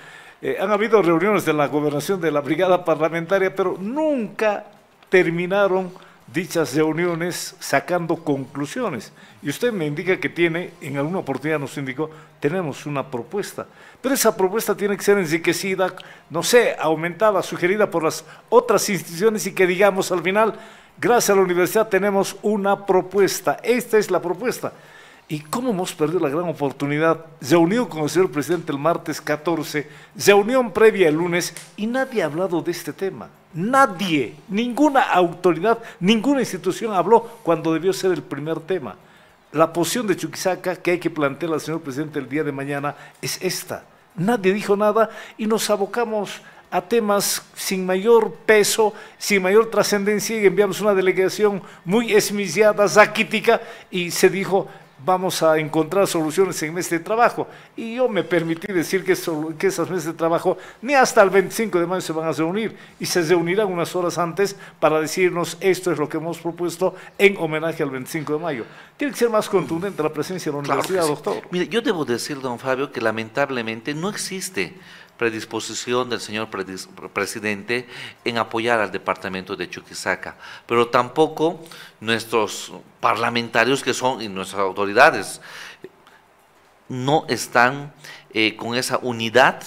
Han habido reuniones de la gobernación de la brigada parlamentaria, pero nunca terminaron dichas reuniones sacando conclusiones. Y usted me indica que tiene, en alguna oportunidad nos indicó, tenemos una propuesta, pero esa propuesta tiene que ser enriquecida, no sé, aumentada, sugerida por las otras instituciones, y que digamos al final, gracias a la universidad tenemos una propuesta, esta es la propuesta. ¿Y cómo hemos perdido la gran oportunidad? Reunión con el señor presidente el martes 14, reunión previa el lunes, y nadie ha hablado de este tema. Nadie, ninguna autoridad, ninguna institución habló cuando debió ser el primer tema. La posición de Chuquisaca que hay que plantear al señor presidente el día de mañana es esta. Nadie dijo nada y nos abocamos a temas sin mayor peso, sin mayor trascendencia, y enviamos una delegación muy esmiciada, raquítica, y se dijo: vamos a encontrar soluciones en meses de trabajo. Y yo me permití decir que esas meses de trabajo ni hasta el 25 de mayo se van a reunir, y se reunirán unas horas antes para decirnos: esto es lo que hemos propuesto en homenaje al 25 de mayo. Tiene que ser más contundente la presencia de la universidad, sí, doctor. Mire, yo debo decir, don Fabio, que lamentablemente no existe predisposición del señor presidente en apoyar al departamento de Chuquisaca, pero tampoco nuestros parlamentarios que son, y nuestras autoridades, no están con esa unidad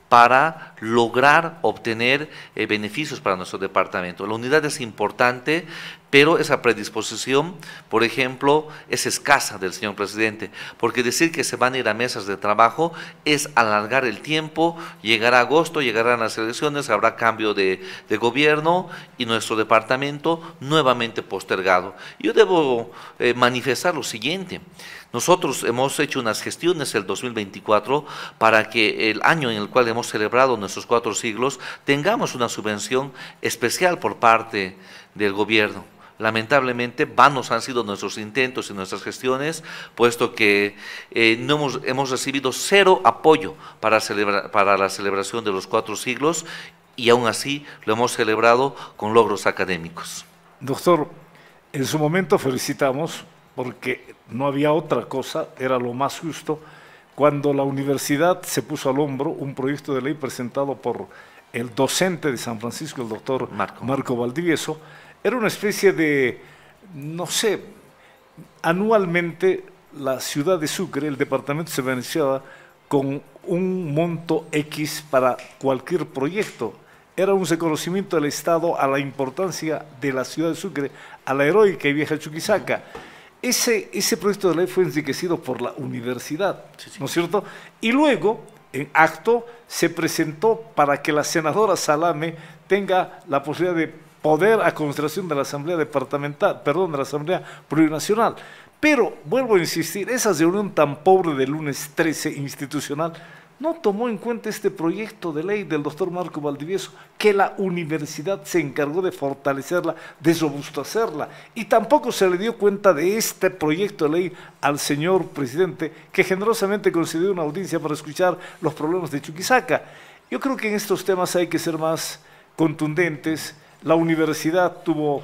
para lograr obtener beneficios para nuestro departamento. La unidad es importante, pero esa predisposición, por ejemplo, es escasa del señor presidente, porque decir que se van a ir a mesas de trabajo es alargar el tiempo. Llegará agosto, llegarán las elecciones, habrá cambio de gobierno y nuestro departamento nuevamente postergado. Yo debo manifestar lo siguiente: nosotros hemos hecho unas gestiones el 2024 para que el año en el cual hemos celebrado nuestros 4 siglos tengamos una subvención especial por parte del gobierno. Lamentablemente, vanos han sido nuestros intentos y nuestras gestiones, puesto que hemos recibido 0 apoyo para la celebración de los 4 siglos, y aún así lo hemos celebrado con logros académicos. Doctor, en su momento felicitamos porque no había otra cosa, era lo más justo, cuando la universidad se puso al hombro un proyecto de ley presentado por el docente de San Francisco, el doctor Marco Valdivieso. Era una especie de, no sé, anualmente la ciudad de Sucre, el departamento, se beneficiaba con un monto X para cualquier proyecto. Era un reconocimiento del Estado a la importancia de la ciudad de Sucre, a la heroica y vieja Chuquisaca. Ese proyecto de ley fue enriquecido por la universidad, ¿no es cierto? Y luego, en acto, se presentó para que la senadora Salame tenga la posibilidad de poder a consideración de la Asamblea Departamental, perdón, de la Asamblea Plurinacional. Pero, vuelvo a insistir, esa reunión tan pobre del lunes 13 institucional no tomó en cuenta este proyecto de ley del doctor Marco Valdivieso, que la universidad se encargó de fortalecerla, de robustecerla, y tampoco se le dio cuenta de este proyecto de ley al señor presidente, que generosamente concedió una audiencia para escuchar los problemas de Chuquisaca. Yo creo que en estos temas hay que ser más contundentes. La universidad tuvo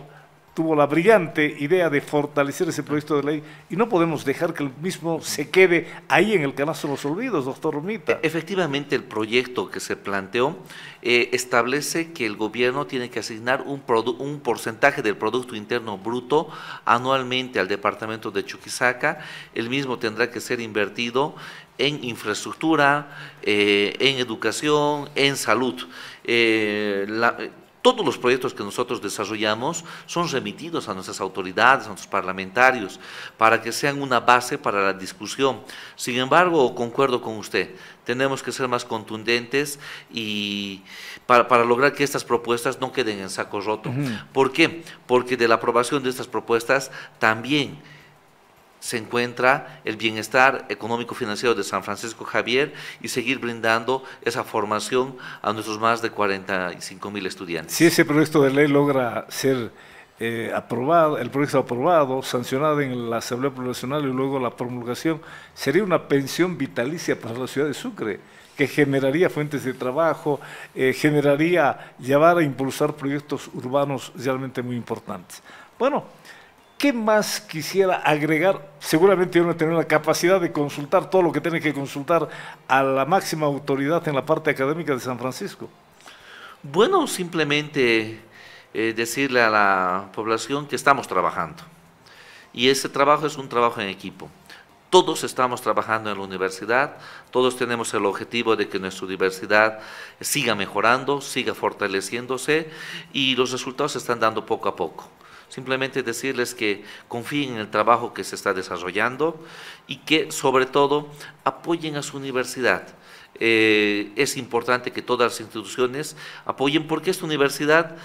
la brillante idea de fortalecer ese proyecto de ley y no podemos dejar que el mismo se quede ahí en el canasto de los olvidos, doctor Romita. Efectivamente, el proyecto que se planteó establece que el gobierno tiene que asignar un porcentaje del Producto Interno Bruto anualmente al departamento de Chuquisaca. El mismo tendrá que ser invertido en infraestructura, en educación, en salud. Todos los proyectos que nosotros desarrollamos son remitidos a nuestras autoridades, a nuestros parlamentarios, para que sean una base para la discusión. Sin embargo, concuerdo con usted, tenemos que ser más contundentes y para lograr que estas propuestas no queden en saco roto. ¿Por qué? Porque de la aprobación de estas propuestas también se encuentra el bienestar económico-financiero de San Francisco Javier y seguir brindando esa formación a nuestros más de 45,000 estudiantes. Si ese proyecto de ley logra ser aprobado, el proyecto aprobado, sancionado en la Asamblea Plurinacional y luego la promulgación, sería una pensión vitalicia para la ciudad de Sucre, que generaría fuentes de trabajo, generaría, llevar a impulsar proyectos urbanos realmente muy importantes. Bueno, ¿qué más quisiera agregar? Seguramente uno tiene la capacidad de consultar todo lo que tiene que consultar a la máxima autoridad en la parte académica de San Francisco. Bueno, simplemente decirle a la población que estamos trabajando. Y ese trabajo es un trabajo en equipo. Todos estamos trabajando en la universidad, todos tenemos el objetivo de que nuestra universidad siga mejorando, siga fortaleciéndose y los resultados se están dando poco a poco. Simplemente decirles que confíen en el trabajo que se está desarrollando y que sobre todo apoyen a su universidad. Es importante que todas las instituciones apoyen porque esta universidad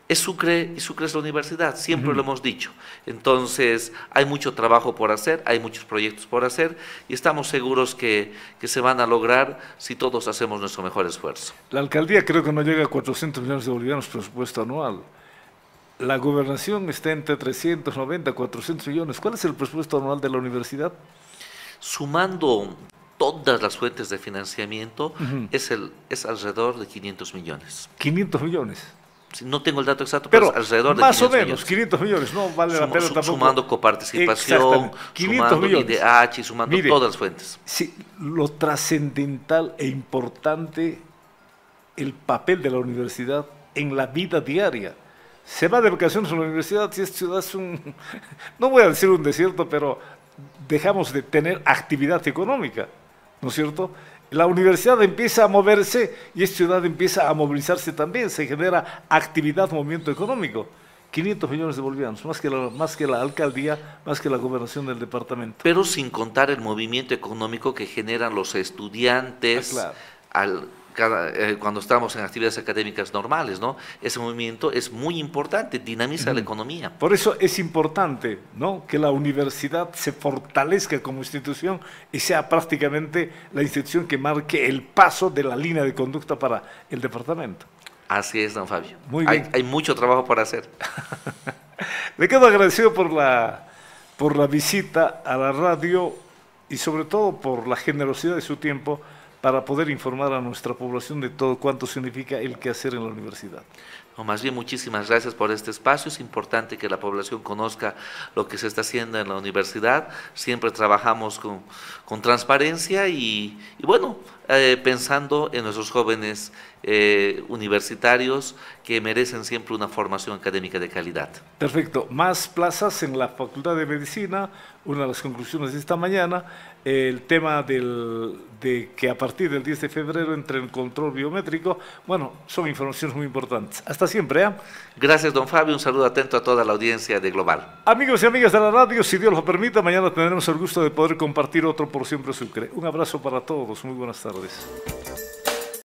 es Sucre y Sucre es la universidad, siempre lo hemos dicho. Entonces hay mucho trabajo por hacer, hay muchos proyectos por hacer y estamos seguros que se van a lograr si todos hacemos nuestro mejor esfuerzo. La alcaldía creo que no llega a 400 millones de bolivianos presupuesto anual. La gobernación está entre 390 a 400 millones. ¿Cuál es el presupuesto anual de la universidad? Sumando todas las fuentes de financiamiento, es alrededor de 500 millones. ¿500 millones? No tengo el dato exacto, pero es alrededor de 500 millones. Más o menos, 500 millones, no vale la pena tampoco. Sumando coparticipación, sumando IDH, sumando todas las fuentes. Sí, lo trascendental e importante, el papel de la universidad en la vida diaria. Se va de vacaciones a la universidad y esta ciudad es no voy a decir un desierto, pero dejamos de tener actividad económica, ¿no es cierto? La universidad empieza a moverse y esta ciudad empieza a movilizarse también, se genera actividad, movimiento económico. 500 millones de bolivianos, más que la alcaldía, más que la gobernación del departamento. Pero sin contar el movimiento económico que generan los estudiantes cuando estamos en actividades académicas normales, ¿no? Ese movimiento es muy importante, dinamiza la economía. Por eso es importante, ¿no?, que la universidad se fortalezca como institución y sea prácticamente la institución que marque el paso de la línea de conducta para el departamento. Así es, don Fabio. Muy bien. Hay mucho trabajo por hacer. Le quedo agradecido por la visita a la radio y sobre todo por la generosidad de su tiempo para poder informar a nuestra población de todo cuánto significa el quehacer en la universidad. No, más bien, muchísimas gracias por este espacio. Es importante que la población conozca lo que se está haciendo en la universidad. Siempre trabajamos con transparencia y bueno, pensando en nuestros jóvenes universitarios que merecen siempre una formación académica de calidad. Perfecto. Más plazas en la Facultad de Medicina. Una de las conclusiones de esta mañana, el tema de que a partir del 10 de febrero entre el control biométrico. Bueno, son informaciones muy importantes. Hasta siempre, ¿eh? Gracias, don Fabio. Un saludo atento a toda la audiencia de Global. Amigos y amigas de la radio, si Dios lo permite, mañana tendremos el gusto de poder compartir otro Por Siempre Sucre. Un abrazo para todos. Muy buenas tardes.